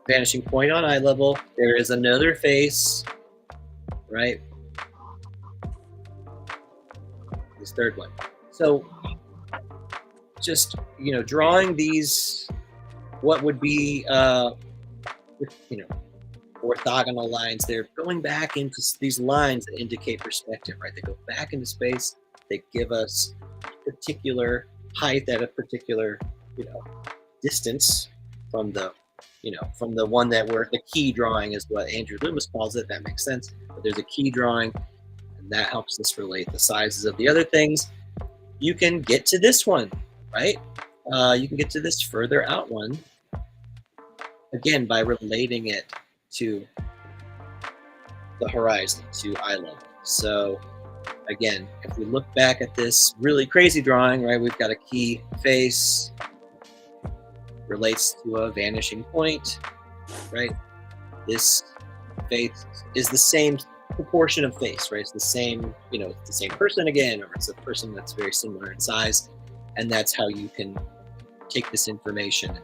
vanishing point on eye level. There is another face, right? This third one. So just, drawing these, what would be, orthogonal lines, they're going back into these lines that indicate perspective, right? They go back into space. They give us particular height at a particular, distance from the, from the one that the key drawing is what Andrew Loomis calls it. That makes sense. But there's a key drawing, and that helps us relate the sizes of the other things. You can get to this one, right? You can get to this further out one, again, by relating it to the horizon, to eye level. So again, if we look back at this really crazy drawing, right, we've got a key face, relates to a vanishing point, right? This face is the same proportion of face, right? It's the same, it's the same person again, or it's a person that's very similar in size, and that's how you can take this information and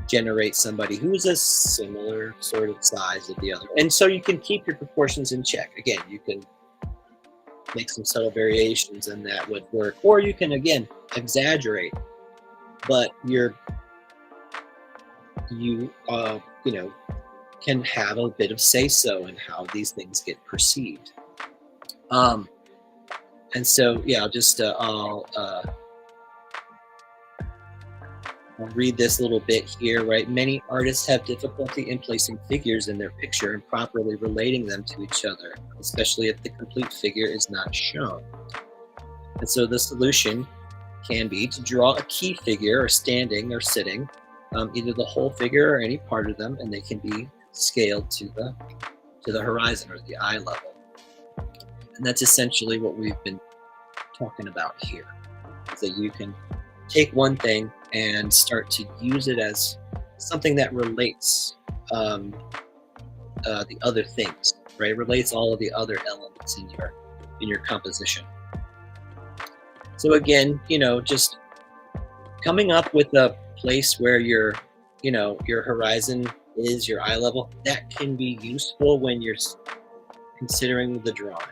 generate somebody who's a similar sort of size of the other. And so you can keep your proportions in check. Again, you can make some subtle variations and that would work. Or you can, again, exaggerate, but you know, can have a bit of say-so in how these things get perceived. And so, yeah, I'll read this little bit here, right? Many artists have difficulty in placing figures in their picture and properly relating them to each other, especially if the complete figure is not shown. And so the solution can be to draw a key figure or standing or sitting, either the whole figure or any part of them, and they can be scaled to the horizon or the eye level. And that's essentially what we've been talking about here, is that you can take one thing and start to use it as something that relates the other things, right? Relates all of the other elements in your composition. So again, you know, just coming up with a place where your horizon is your eye level, that can be useful when you're considering the drawing.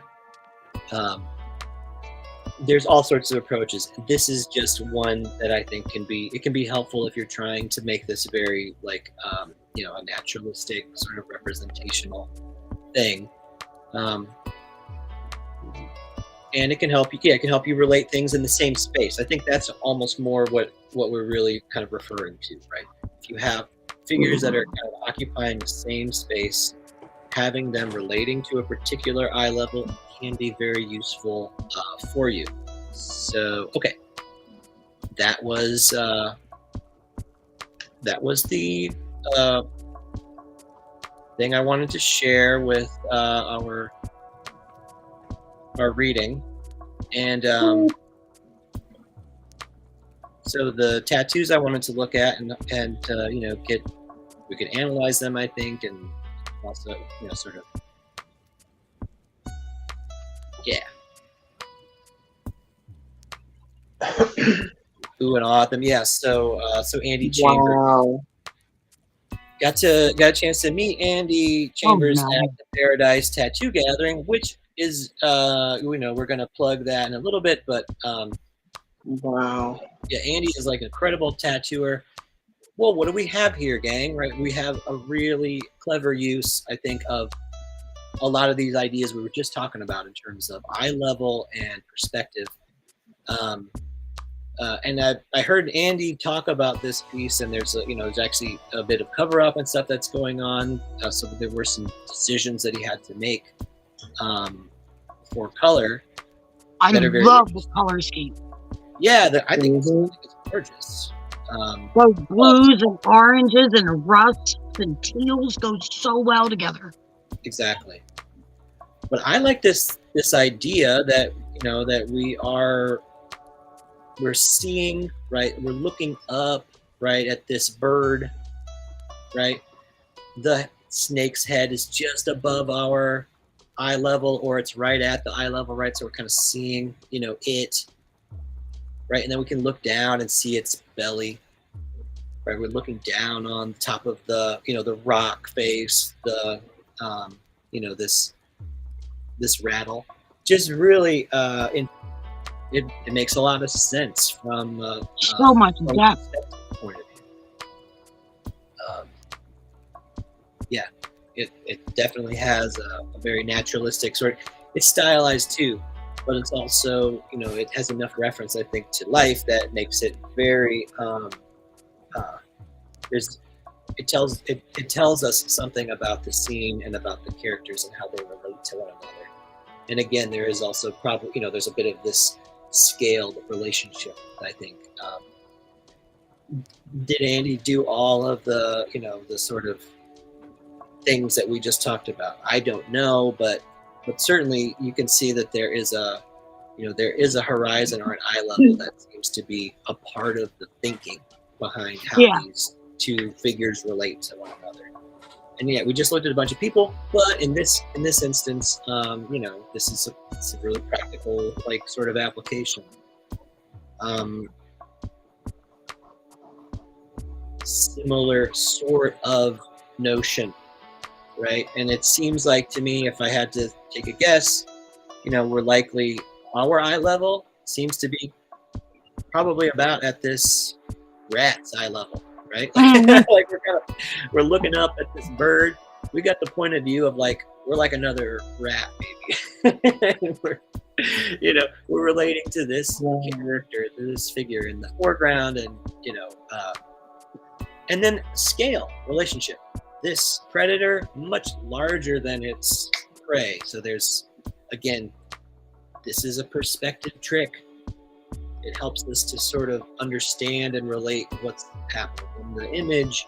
There's all sorts of approaches. This is just one that I think can be helpful if you're trying to make this very like a naturalistic sort of representational thing. And it can help you. Yeah, it can help you relate things in the same space. I think that's almost more what we're really kind of referring to, right? If you have figures that are kind of occupying the same space, having them relating to a particular eye level can be very useful for you. So, okay, that was the thing I wanted to share with our reading, and so the tattoos I wanted to look at and we could analyze them, I think, and also sort of ooh and ah them. Yeah. So Andy Chambers. Wow. Got a chance to meet Andy Chambers no. at the Paradise Tattoo Gathering, which is we're gonna plug that in a little bit, but Wow. yeah, Andy is like an incredible tattooer. Well, what do we have here, gang? Right, we have a really clever use, I think, of a lot of these ideas we were just talking about in terms of eye level and perspective. And I heard Andy talk about this piece, and there's actually a bit of cover up and stuff that's going on. So there were some decisions that he had to make for color. I love the color scheme. Yeah, I think it's gorgeous. Those blues and oranges and rusts and teals go so well together. Exactly. But I like this idea that that we're seeing, right? We're looking up, right, at this bird, right? The snake's head is just above our eye level, or it's right at the eye level, right? So we're kind of seeing, it, right? And then we can look down and see its belly, right? We're looking down on top of the, the rock face, the, this rattle. Just really, it makes a lot of sense from so much depth point of view. It definitely has a very naturalistic sort. It's stylized too, but it's also it has enough reference, I think, to life that makes it very it tells us something about the scene and about the characters and how they relate to one another. And again, there is also probably there's a bit of this scaled relationship, I think. Did Andy do all of the the sort of things that we just talked about? I don't know, but certainly you can see that there is a horizon or an eye level that seems to be a part of the thinking behind how these two figures relate to one another. And yeah, we just looked at a bunch of people, but in this instance, this is a really practical, like, sort of application. similar sort of notion, right? And it seems like to me, if I had to take a guess, we're likely our eye level seems to be probably about at this rat's eye level, right? Mhm. Like we're looking up at this bird. We got the point of view of like we're like another rat, maybe. We're relating to this character, to this figure in the foreground, and and then scale relationship. This predator much larger than its prey. So there's again, this is a perspective trick. It helps us to sort of understand and relate what's happening in the image.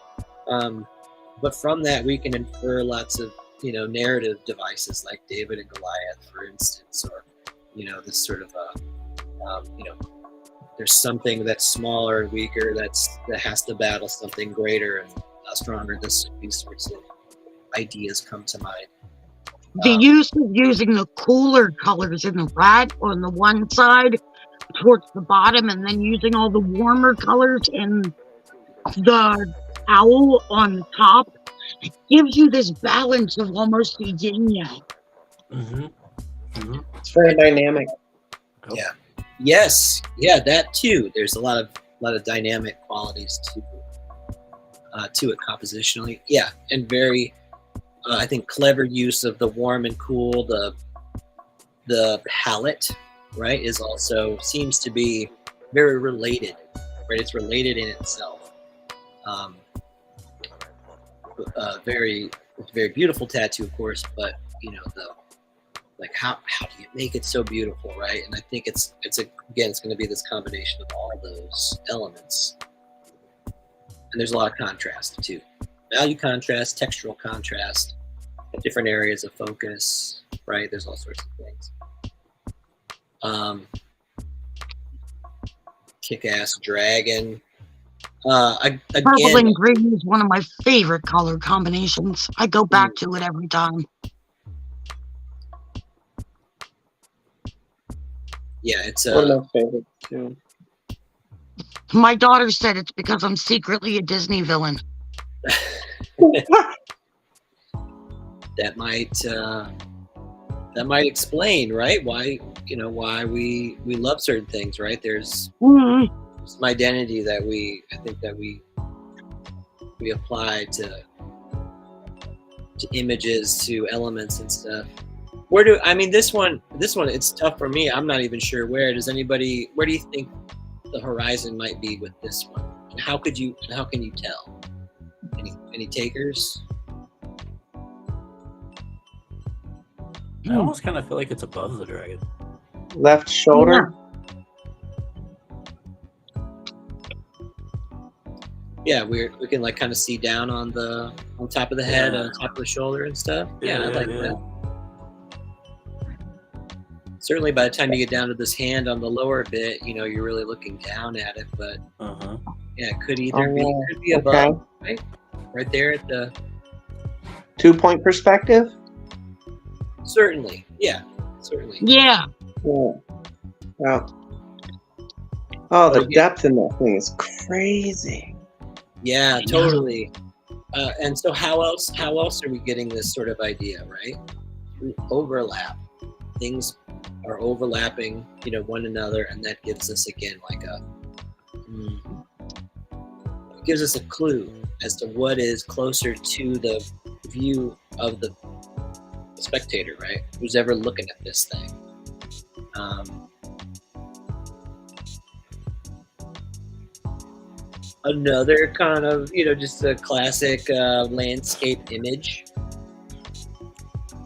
But from that, we can infer lots of, narrative devices like David and Goliath, for instance, or, this sort of, there's something that's smaller and weaker that has to battle something greater and stronger. These sorts of ideas come to mind. The use of using the cooler colors in the rat on the one side towards the bottom, and then using all the warmer colors in the owl on the top, gives you this balance of almost a yin yang. It's very dynamic. Yeah. Yes. Yeah, that too. There's a lot of dynamic qualities to it compositionally. Yeah, and very, I think, clever use of the warm and cool. The palette, right, is also seems to be very related. Right, it's related in itself. Very beautiful tattoo, of course, but how do you make it so beautiful, right? And I think it's going to be this combination of all those elements, and there's a lot of contrast too, value contrast, textural contrast, different areas of focus, right? There's all sorts of things. Kick-ass dragon. Purple and green is one of my favorite color combinations. I go back to it every time. Yeah, it's one of my favorites too. My daughter said it's because I'm secretly a Disney villain. That might explain, right? Why we love certain things, right? There's some identity that I think we apply to images, to elements and stuff. This one it's tough for me. I'm not even sure where do you think the horizon might be with this one? And how can you tell? Any takers? I almost kind of feel like it's above the dragon. Left shoulder. Yeah, we can like kind of see down on top of the head, on top of the shoulder and stuff. Yeah, I like that. Certainly, by the time you get down to this hand on the lower bit, you're really looking down at it. But yeah, it could either be above, right? Right there at the 2-point perspective. Certainly, yeah, certainly. Yeah. Wow. Oh, the depth in that thing is crazy. Yeah, totally. And so, how else are we getting this sort of idea, right? Through overlap. Things are overlapping, one another, and that gives us again it gives us a clue as to what is closer to the view of the spectator, right? Who's ever looking at this thing. Another kind of, just a classic landscape image.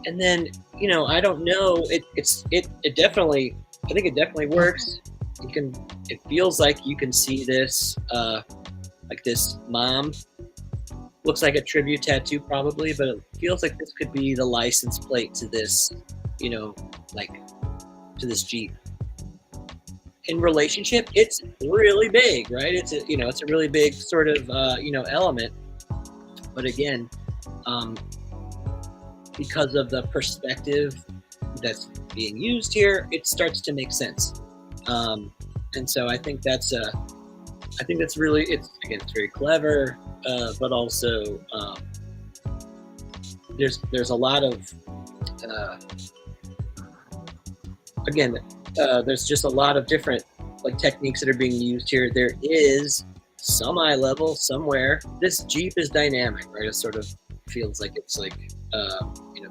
And then, I don't know, it definitely, I think it definitely works. It feels like you can see this, like this mom. Looks like a tribute tattoo probably, but it feels like this could be the license plate to this, to this Jeep. In relationship, it's really big, right? It's a really big sort of, element. But again, because of the perspective that's being used here, it starts to make sense. And so I think that's I think that's really, it's very clever, but also there's a lot of there's just a lot of different like techniques that are being used here. There is some eye level somewhere. This Jeep is dynamic, right? It sort of feels like it's like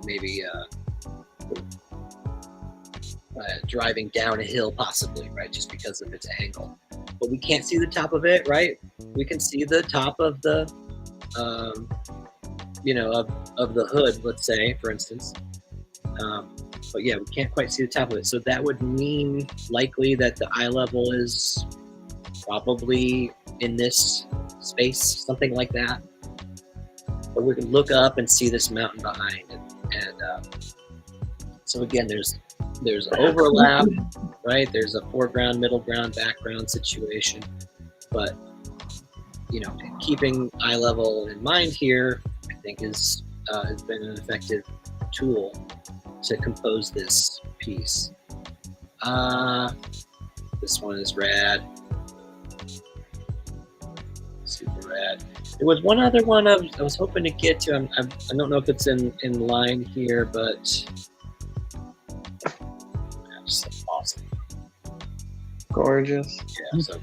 maybe driving down a hill possibly, right? Just because of its angle. But we can't see the top of it, right? We can see the top of the of the hood, let's say, for instance. But yeah, we can't quite see the top of it. So that would mean likely that the eye level is probably in this space, something like that. But we can look up and see this mountain behind it. And so again, there's overlap, right? There's a foreground, middle ground, background situation. But, keeping eye level in mind here, I think has been an effective tool to compose this piece. This one is rad. Super rad. There was one other one I was hoping to get to. I don't know if it's in line here, but just awesome. Gorgeous. Yeah. So,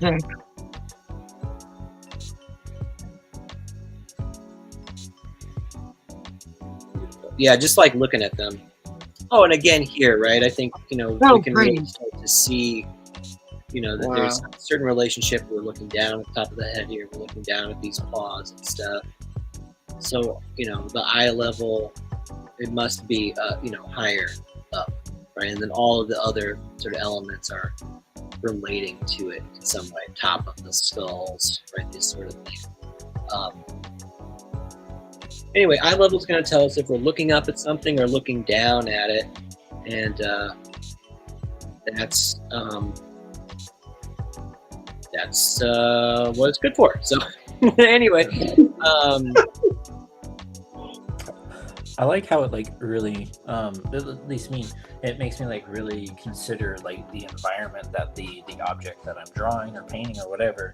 yeah, just like looking at them. Oh, and again here, right? I think we can really start to see, that there's a certain relationship. We're looking down at the top of the head here. We're looking down at these paws and stuff. So the eye level, it must be higher up, right? And then all of the other sort of elements are relating to it in some way. Top of the skulls, right? This sort of thing. Anyway, eye level is going to tell us if we're looking up at something or looking down at it, and that's what it's good for. So anyway, I like how it like really, at least me, it makes me like really consider like the environment that the object that I'm drawing or painting or whatever,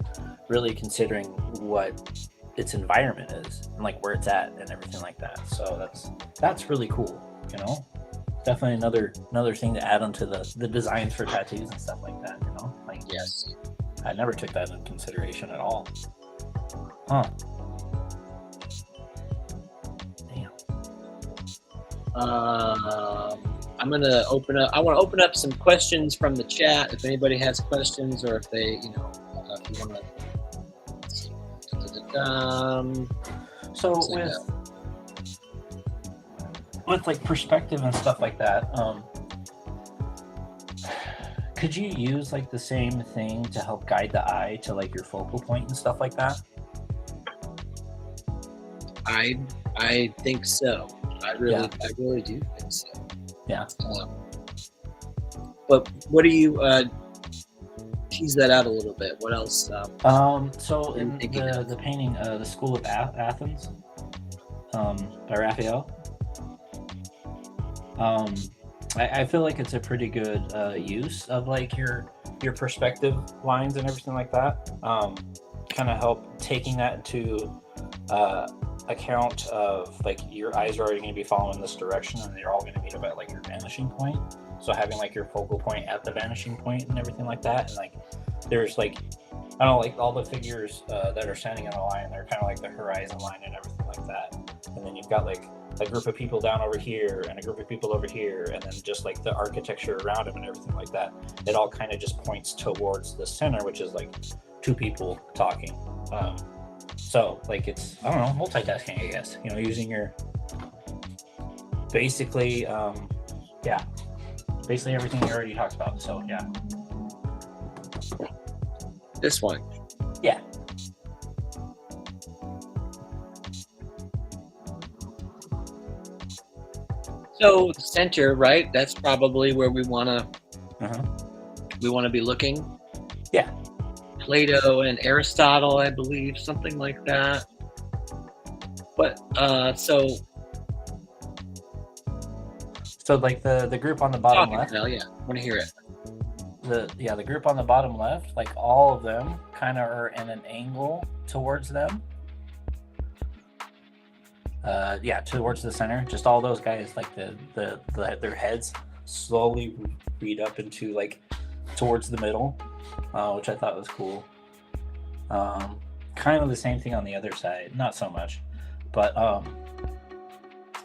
really considering what its environment is and like where it's at and everything like that. So that's really cool. Definitely another thing to add onto the designs for tattoos and stuff like that. Like yes, I never took that into consideration at all. Huh. I'm gonna open up. I want to open up some questions from the chat. If anybody has questions, or if they, if you want to. So with like perspective and stuff like that, could you use like the same thing to help guide the eye to like your focal point and stuff like that? I think so. I really do think so. Yeah. But what do you tease that out a little bit? What else? So in the painting, the School of Athens, by Raphael, I feel like it's a pretty good use of like your perspective lines and everything like that. Kind of help taking that into account of like your eyes are already going to be following this direction and they're all going to meet up at like your vanishing point. So having like your focal point at the vanishing point and everything like that, and like there's like I don't know, like all the figures that are standing in a line, they're kind of like the horizon line and everything like that. And then you've got like a group of people down over here and a group of people over here, and then just like the architecture around them and everything like that. It all kind of just points towards the center, which is like two people talking. So like it's, I don't know, multitasking, I guess, using your basically everything you already talked about. So yeah. This one. Yeah. So the center, right? That's probably where we want to be looking. Yeah. Plato and Aristotle, I believe, something like that. But so like the group on the bottom left. Hell yeah, I want to hear it. the group on the bottom left, like all of them kind of are in an angle towards them. Towards the center. Just all those guys, like their heads slowly read up into like towards the middle, which I thought was cool. Kind of the same thing on the other side, not so much, but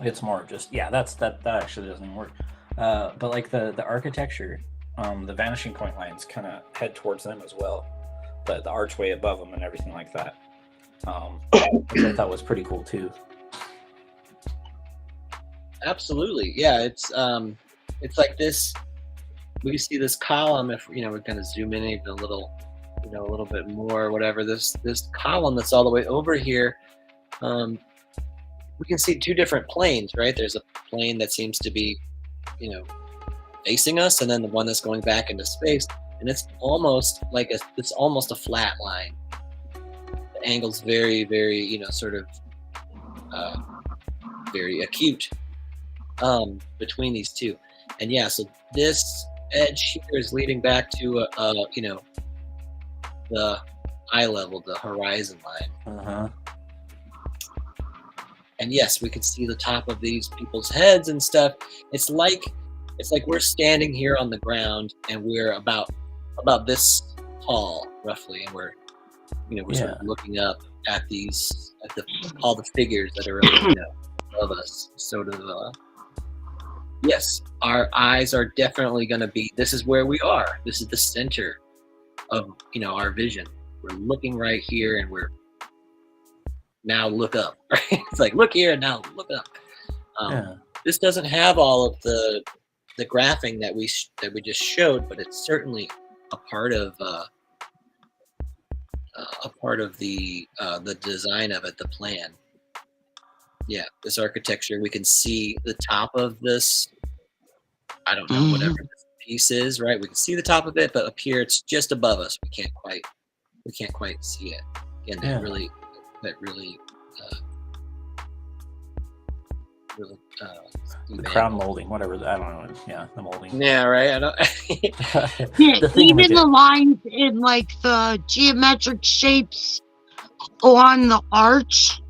it's more just that actually doesn't even work. But like the architecture, the vanishing point lines kind of head towards them as well, the archway above them and everything like that, which I thought was pretty cool too. Absolutely, yeah. It's like this. We see this column. If we're going to zoom in even a little bit more, whatever. This column that's all the way over here. We can see two different planes, right? There's a plane that seems to be, facing us, and then the one that's going back into space, and it's almost like it's almost a flat line. The angle's very, very, sort of very acute between these two, and so this edge here is leading back to the eye level, the horizon line. And yes, we can see the top of these people's heads and stuff. It's like we're standing here on the ground, and we're about this tall roughly, and we're sort of looking up at all the figures that are above us. Sort of yes, our eyes are definitely going to be. This is where we are. This is the center of our vision. We're looking right here, and we're now look up. Right? It's like look here and now look up. This doesn't have all of the graphing that we just showed, but it's certainly a part of the design of it, the plan. Yeah, this architecture, we can see the top of this. I don't know, whatever this piece is, right? We can see the top of it, but up here it's just above us. We can't quite see it. And that really the crown molding, whatever. I don't know. Yeah, the molding. Yeah, right. I don't. Even the lines in like the geometric shapes on the arch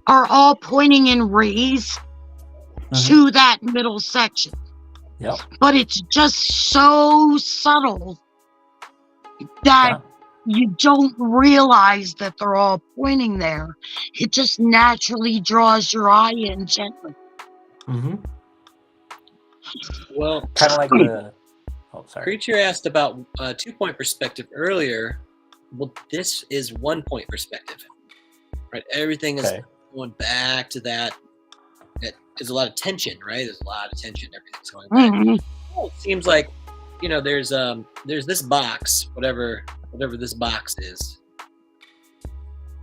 are all pointing in rays to that middle section. Yep. But it's just so subtle that you don't realize that they're all pointing there. It just naturally draws your eye in gently. Well, kind of like the. Oh, sorry. Creature asked about 2-point perspective earlier. Well, this is 1-point perspective, right? Everything is going back to that. There's a lot of tension, right? There's a lot of tension. Everything's going back. Well, it seems like, there's this box, whatever this box is,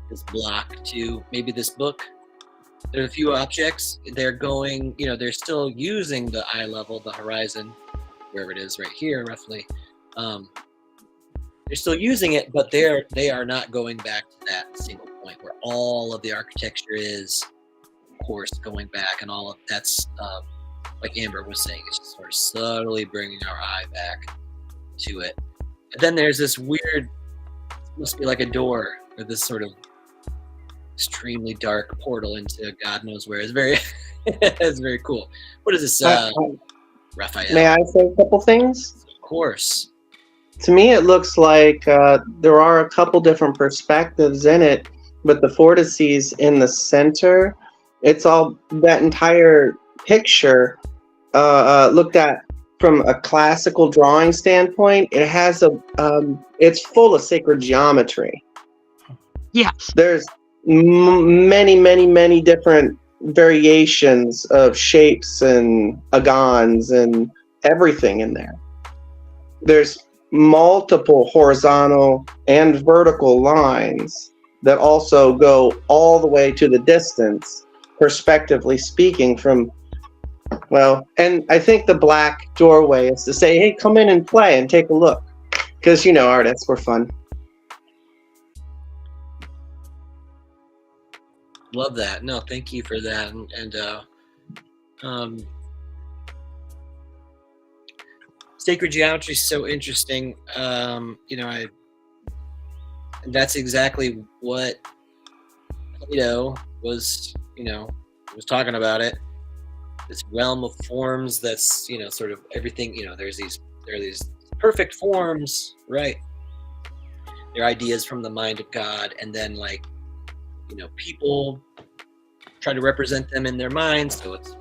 this block to maybe this book. There are a few objects. They're going, they're still using the eye level, the horizon, wherever it is, right here, roughly. They're still using it, but they are not going back to that single point where all of the architecture is, of course, going back, and all of that's like Amber was saying, it's just sort of subtly bringing our eye back to it. And then there's this weird, must be like a door, or this sort of extremely dark portal into God knows where. It's very, it's very cool. What is this, Raphael? May I say a couple things? Of course. To me, it looks like there are a couple different perspectives in it, but the vortices in the center, it's all that entire picture looked at from a classical drawing standpoint. It has it's full of sacred geometry. Yes. There's many different variations of shapes and agons and everything in there. There's multiple horizontal and vertical lines that also go all the way to the distance, perspectively speaking, from, well, and I think the black doorway is to say, hey, come in and play and take a look, because artists were fun. Love that. No, thank you for that. And Sacred geometry is so interesting. That's exactly what Plato was talking about it. This realm of forms that's, sort of everything, there are these perfect forms, right? They're ideas from the mind of God, and then people try to represent them in their minds. So it's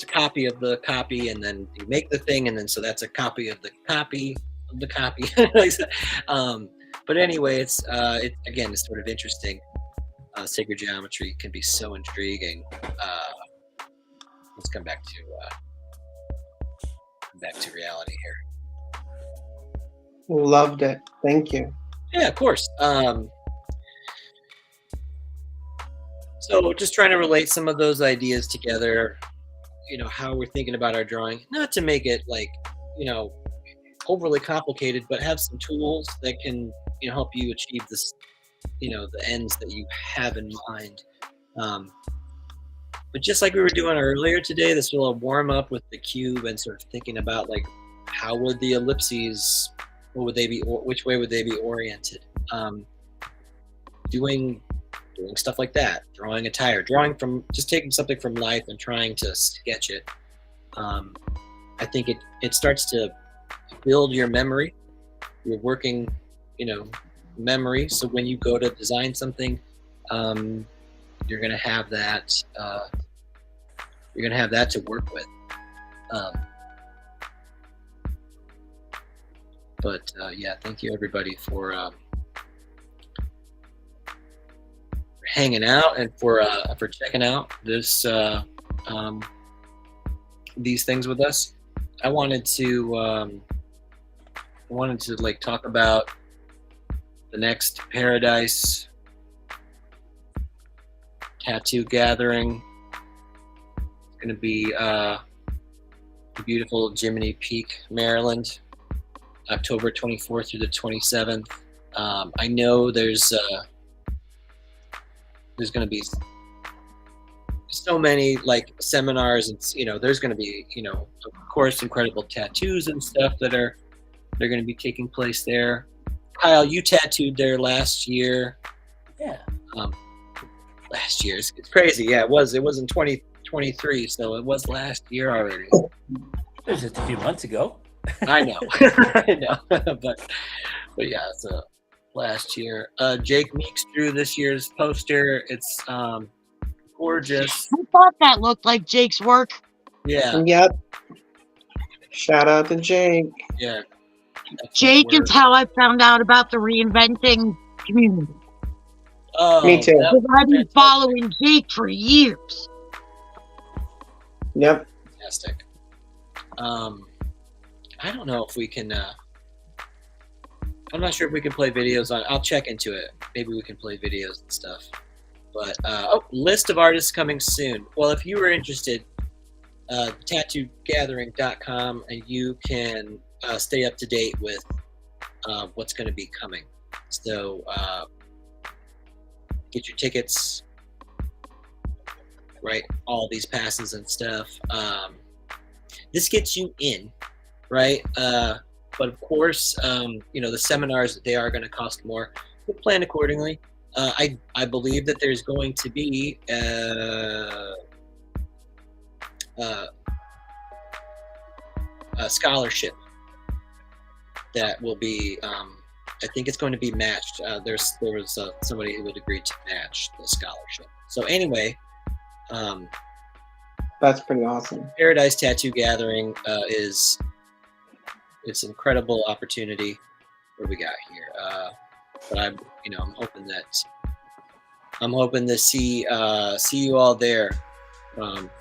a copy of the copy, and then you make the thing, and then so that's a copy of the copy of the copy. But anyway, it's sort of interesting. Sacred geometry can be so intriguing. Let's come back to reality here. Loved it. Thank you. Yeah, of course. So just trying to relate some of those ideas together, how we're thinking about our drawing, not to make it overly complicated, but have some tools that can, help you achieve this, the ends that you have in mind. But just like we were doing earlier today, this will warm up with the cube and sort of thinking about how would the ellipses, which way would they be oriented? Doing stuff like that, drawing a tire, just taking something from life and trying to sketch it. I think it starts to build your memory, your working, memory. So when you go to design something, you're going to have that. You're going to have that to work with. But thank you everybody for hanging out and for checking out this these things with us. I wanted to talk about the next Paradise Tattoo Gathering. It's going to be beautiful Jiminy Peak, Maryland, October 24th through the 27th. I know there's going to be so many seminars, and there's going to be of course incredible tattoos and stuff they're going to be taking place there. Kyle, you tattooed there last year. Yeah. Last year, it's crazy. Yeah, it was in 2023, so it was last year already. It was just a few months ago. I know. I know. but yeah, so last year. Jake Meeks drew this year's poster. It's gorgeous. I thought that looked like Jake's work. Yeah. Yep. Shout out to Jake. Yeah. Jake is how I found out about the reinventing community. Oh, Me too. Because I've been following Jake for years. Yep. Fantastic. I don't know if we can. I'm not sure if we can play videos on. I'll check into it. Maybe we can play videos and stuff. But list of artists coming soon. Well, if you were interested, tattoogathering.com, and you can stay up to date with what's going to be coming. So get your tickets, right? All these passes and stuff. This gets you in, right? But of course, the seminars, they are going to cost more. We'll plan accordingly. I believe that there's going to be a scholarship that will be. I think it's going to be matched. There was somebody who would agree to match the scholarship. So anyway, That's pretty awesome. Paradise Tattoo Gathering it's an incredible opportunity. What do we got here? But I'm hoping to see you all there. And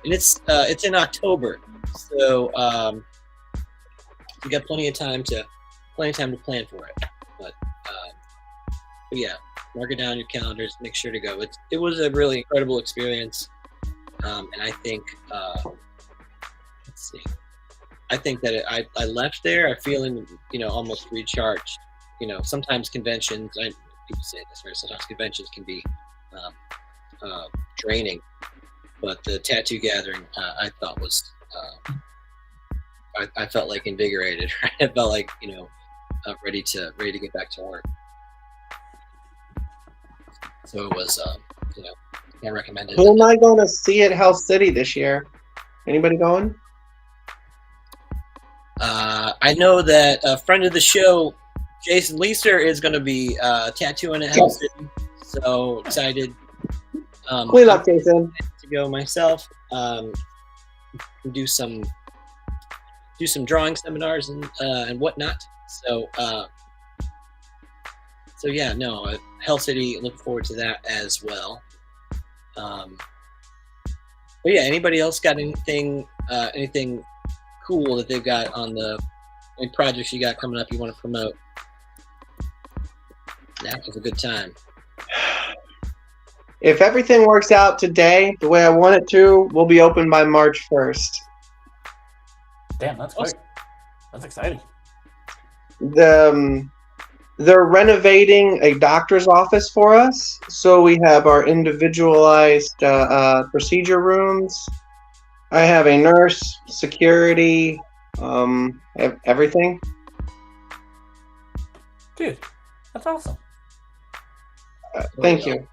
it's in October, so you got plenty of time to plan for it. But yeah, mark it down on your calendars. Make sure to go. It was a really incredible experience, and I think let's see. I think that I left there feeling almost recharged. Sometimes conventions, people say this, right? Sometimes conventions can be draining, but the tattoo gathering I thought was I felt like invigorated. Right? I felt like ready to get back to work. So it was I recommend it. Who am I going to see at Hell City this year? Anybody going? I know that a friend of the show, Jason Leeser, is going to be tattooing at Hell City. So excited. We love Jason. To go myself. Do some drawing seminars and whatnot. So yeah, no, Hell City. Look forward to that as well. But yeah, anybody else got anything cool that they've got on any projects you got coming up you want to promote? That was a good time. If everything works out today the way I want it to, we'll be open by March 1st. Damn, that's quick. That's exciting. They're renovating a doctor's office for us, so we have our individualized procedure rooms. I have a nurse, security, everything. Dude, that's awesome. Thank you.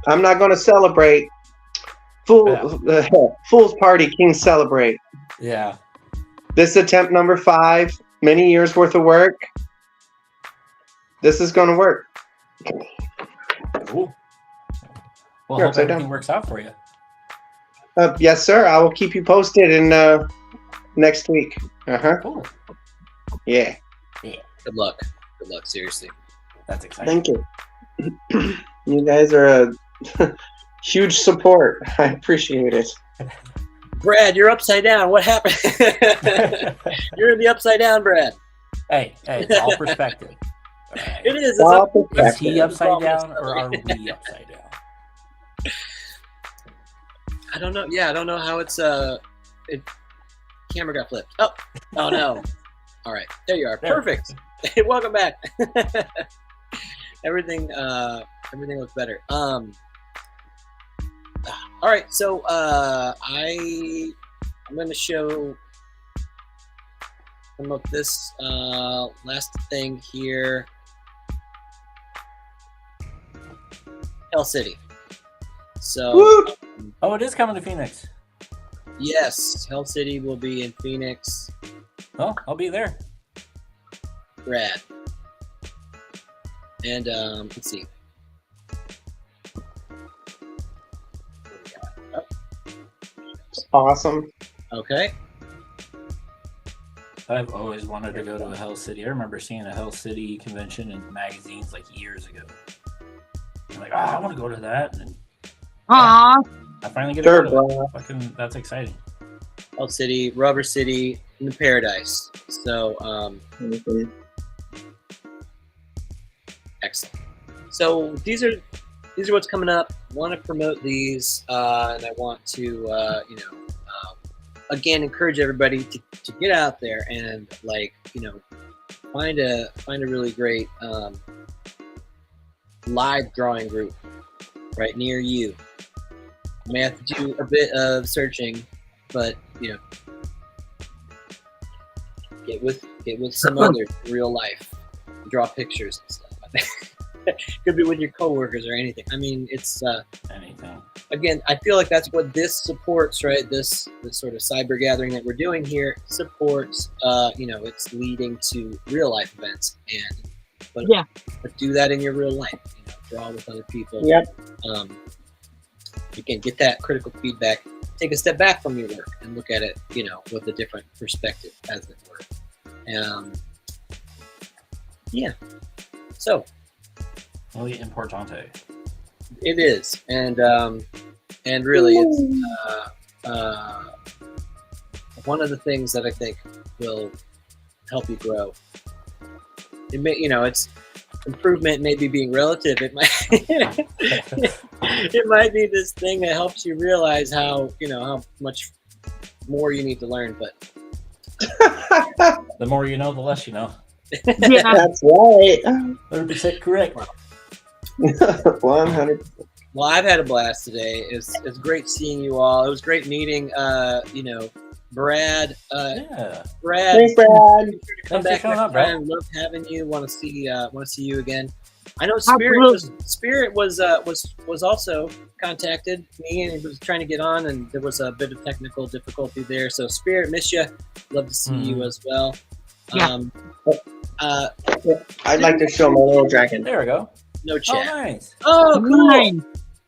I'm not going to celebrate. Fool's Party, Kings celebrate. Yeah. This is attempt number 5. Many years worth of work. This is going to work. Cool. Well, You're hope upside everything down. works out for you. Yes, sir. I will keep you posted in next week. Cool. Yeah. Good luck. Good luck. Seriously. That's exciting. Thank you. You guys are a huge support. I appreciate it. Brad, you're upside down. What happened? You're in the upside down, Brad. Hey, it's all perspective. All right. It is. All It's Is perspective. he upside down or are we upside down? I don't know. Yeah, I don't know how camera got flipped. Oh no. All right, there you are. There. Perfect. Welcome back. Everything looks better. All right, so I'm going to promote this last thing here. Hell City. So Woo! Oh, it is coming to Phoenix. yes, Hell City will be in Phoenix. Oh, I'll be there. Rad. And let's see. Awesome. Okay. I've always wanted to go to a Hell City. I remember seeing a Hell City convention in magazines like years ago. I'm like, I want to go to that. And Aw, I finally get Sure, to go to bro. it. Fucking, that's exciting. Hell City, Rubber City, and the Paradise. So Mhm. excellent. So these are what's coming up. Want to promote these, and I want to again encourage everybody to get out there and find a really great live drawing group right near you. You may have to do a bit of searching, but get with some others in real life. Draw pictures and stuff. Could be with your coworkers or anything. I mean, it's Anything. again, I feel like that's what this supports, right? This sort of cyber gathering that we're doing here supports. It's leading to real life events, but do that in your real life. Draw with other people. Yep. Again, get that critical feedback. Take a step back from your work and look at it, with a different perspective, as it were. Yeah. So Muy importante. it is, and really, it's one of the things that I think will help you grow. It may, it's improvement maybe being relative. It might it might be this thing that helps you realize how much more you need to learn. But The more you know, the less you know. yeah. That's right. 100% correct. 100. well, I've had a blast today. It's great seeing you all. It was great meeting Brad. Yeah. Brad, Thanks, Brad. come Thanks for back showing next up, bro. time. Love having you. Want to see you again. I know Absolutely. Spirit was also contacted me and he was trying to get on, and there was a bit of technical difficulty there. So Spirit, miss you. Love to see you as well. Yeah. I'd like to show my little dragon. There we go. No Oh, chat. nice. Oh, cool. Nice.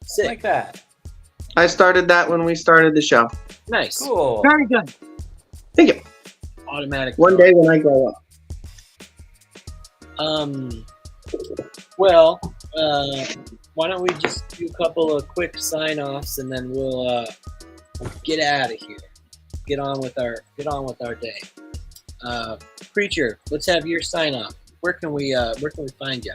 Sick. Like that. I started that when we started the show. Nice. Cool. Very good. Thank you. Automatic. One day when I grow up. Well, why don't we just do a couple of quick sign-offs and then we'll get out of here. Get on with our day. Preacher, let's have your sign-off. Where can we find you?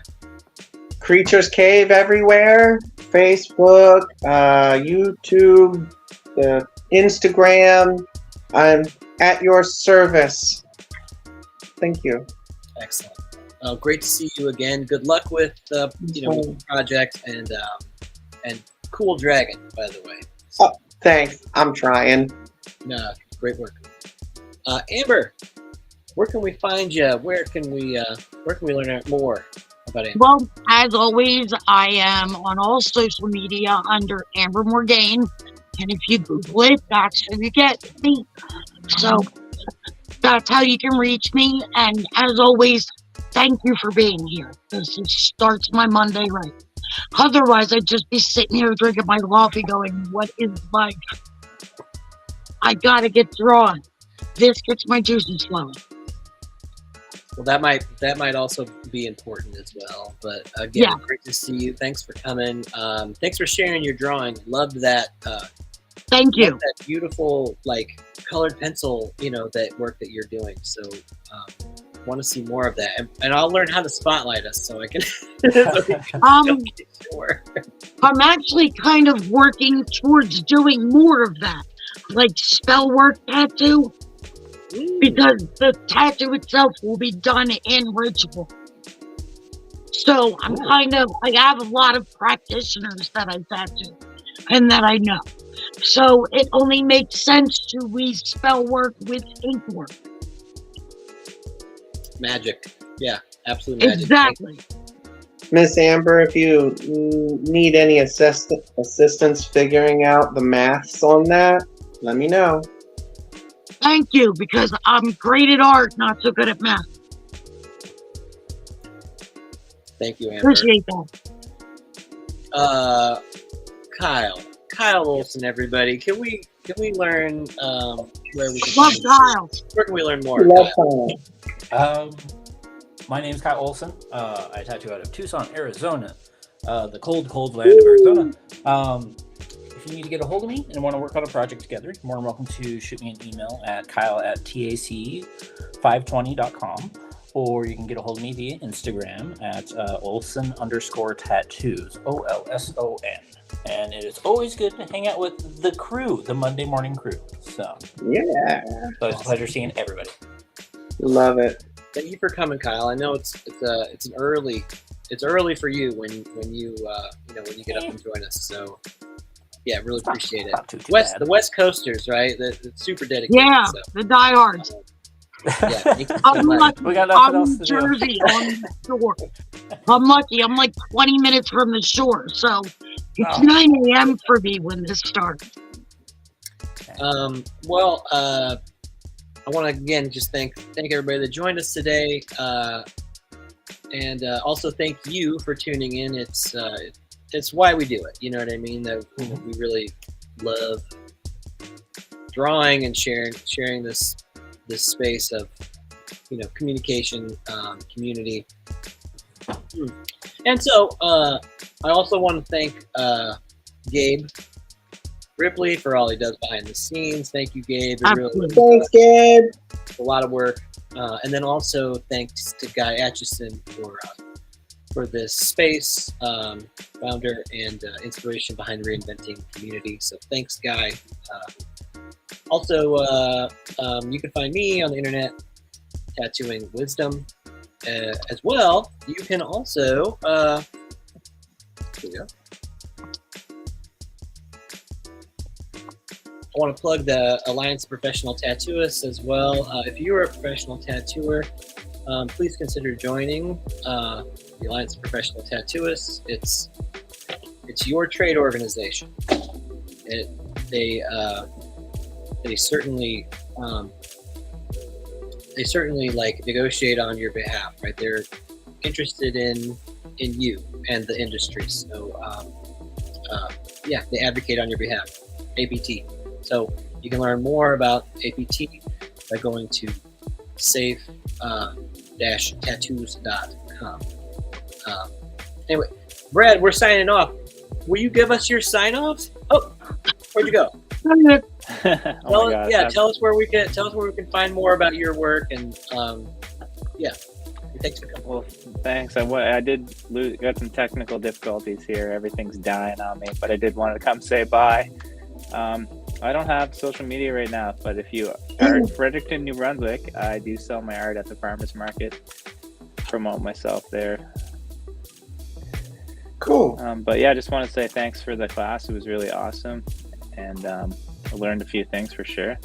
Creatures Cave everywhere. Facebook, YouTube, Instagram. I'm at your service. Thank you. Excellent. Great to see you again. Good luck with with the project and cool dragon, by the way. Oh, thanks. I'm trying. No, great work. Amber, where can we find you? Where can we learn more about Amber? Well, as always, I am on all social media under Amber Morgaine. And if you Google it, that's how you get me. So that's how you can reach me. And as always, thank you for being here. This starts my Monday right. Otherwise, I'd just be sitting here drinking my coffee going, what is life? I gotta get drawn. This gets my juices flowing. Well, that might also be important as well. But again, Yeah. Great to see you. Thanks for coming. Thanks for sharing your drawing. Loved that. Thank you. Loved that beautiful colored pencil. That work that you're doing. So want to see more of that, and I'll learn how to spotlight us so I can. Sure. I'm actually kind of working towards doing more of that, like spell work tattoo, because the tattoo itself will be done in ritual. So I'm I have a lot of practitioners that I tattoo and that I know. So it only makes sense to weave spell work with ink work. Magic. Yeah, absolute magic. Exactly. Miss Amber, if you need any assistance figuring out the maths on that, let me know. Thank you, because I'm great at art, not so good at math. Thank you, Amber. Appreciate that. Kyle Olson, everybody. Can we learn where we can Love find Kyle. Where can we learn more? Love Kyle? time. My name's Kyle Olson. I tattoo out of Tucson, Arizona, the cold land of Arizona. If you need to get a hold of me and want to work on a project together, you're more than welcome to shoot me an email at kyle@tac520.com, or you can get a hold of me via Instagram at Olson_tattoos, OLSON. And it is always good to hang out with the crew, the Monday morning crew. So Yeah. it's a pleasure seeing everybody. Love it. Thank you for coming, Kyle. I know it's early for you when you get up and join us. So yeah, really appreciate it. Not too bad. The West Coasters, right? The super dedicated. Yeah, So, the diehards. yeah, thank you so I'm much. lucky. We got nothing I'm else in to do. Jersey on the shore. I'm lucky. I'm like 20 minutes from the shore, so it's 9 a.m. for me when this starts. I want to again just thank everybody that joined us today, and also thank you for tuning in. It's why we do it. You know what I mean? That we really love drawing and sharing this space of communication, community. And so I also want to thank Gabe Ripley for all he does behind the scenes. Thank you, Gabe. Thanks, Gabe. A lot of work. And then also thanks to Guy Atchison for this space, founder and inspiration behind the Reinventing community. So thanks, Guy. Also, you can find me on the internet, Tattooing Wisdom, as well. You can also, here we go. want to plug the Alliance of Professional Tattooists as well. If you're a professional tattooer, please consider joining the Alliance of Professional Tattooists. It's your trade organization. They certainly like negotiate on your behalf, right? They're interested in you and the industry. So yeah, they advocate on your behalf. APT. So you can learn more about APT by going to safe-tattoos.com. Anyway, Brad, we're signing off. Will you give us your sign off? Oh, where'd you go? Oh my gosh. Tell us where we can find more about your work, and yeah. Thanks for coming. Well, thanks. I did got some technical difficulties here. Everything's dying on me, but I did want to come say bye. I don't have social media right now, but if you are in Fredericton, New Brunswick, I do sell my art at the farmers market. Promote myself there. Cool. But yeah, I just want to say thanks for the class. It was really awesome, and I learned a few things for sure.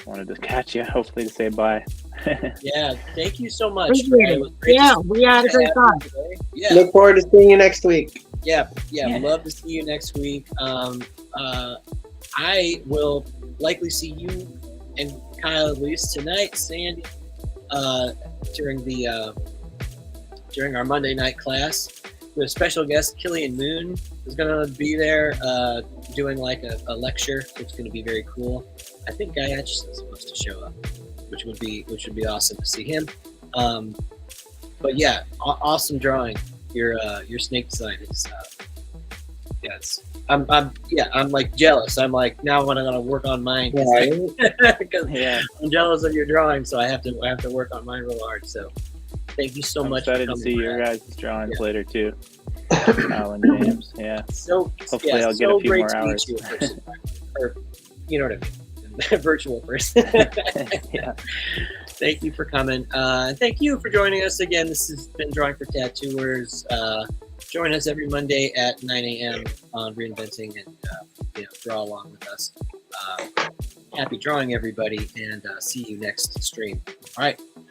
Wanted to catch you, hopefully, to say bye. Yeah, thank you so much. Appreciate it. Yeah, we had a great time. Yeah, Look forward to seeing you next week. yeah. We'd love to see you next week. I will likely see you and Kyle at least tonight, Sandy, during our Monday night class. We have a special guest, Killian Moon, is going to be there doing like a lecture. It's going to be very cool. I think Guy Atchison is supposed to show up, which would be awesome to see him. But yeah, awesome drawing. Your snake design is I'm like jealous. I'm like, now when I'm gonna work on mine, because Yeah, I'm jealous of your drawing, so I have to work on mine real hard. So thank you so I'm much. excited for to coming, see your Brad. guys' drawings later too. Alan James, yeah. So Hopefully I'll get a few great more to hours. meet you in person, or you know what I mean, virtual person. Yeah. Thank you for coming. And thank you for joining us again. This has been Drawing for Tattooers. Join us every Monday at 9 a.m. on Reinventing, and draw along with us. Happy drawing, everybody, and see you next stream. All right.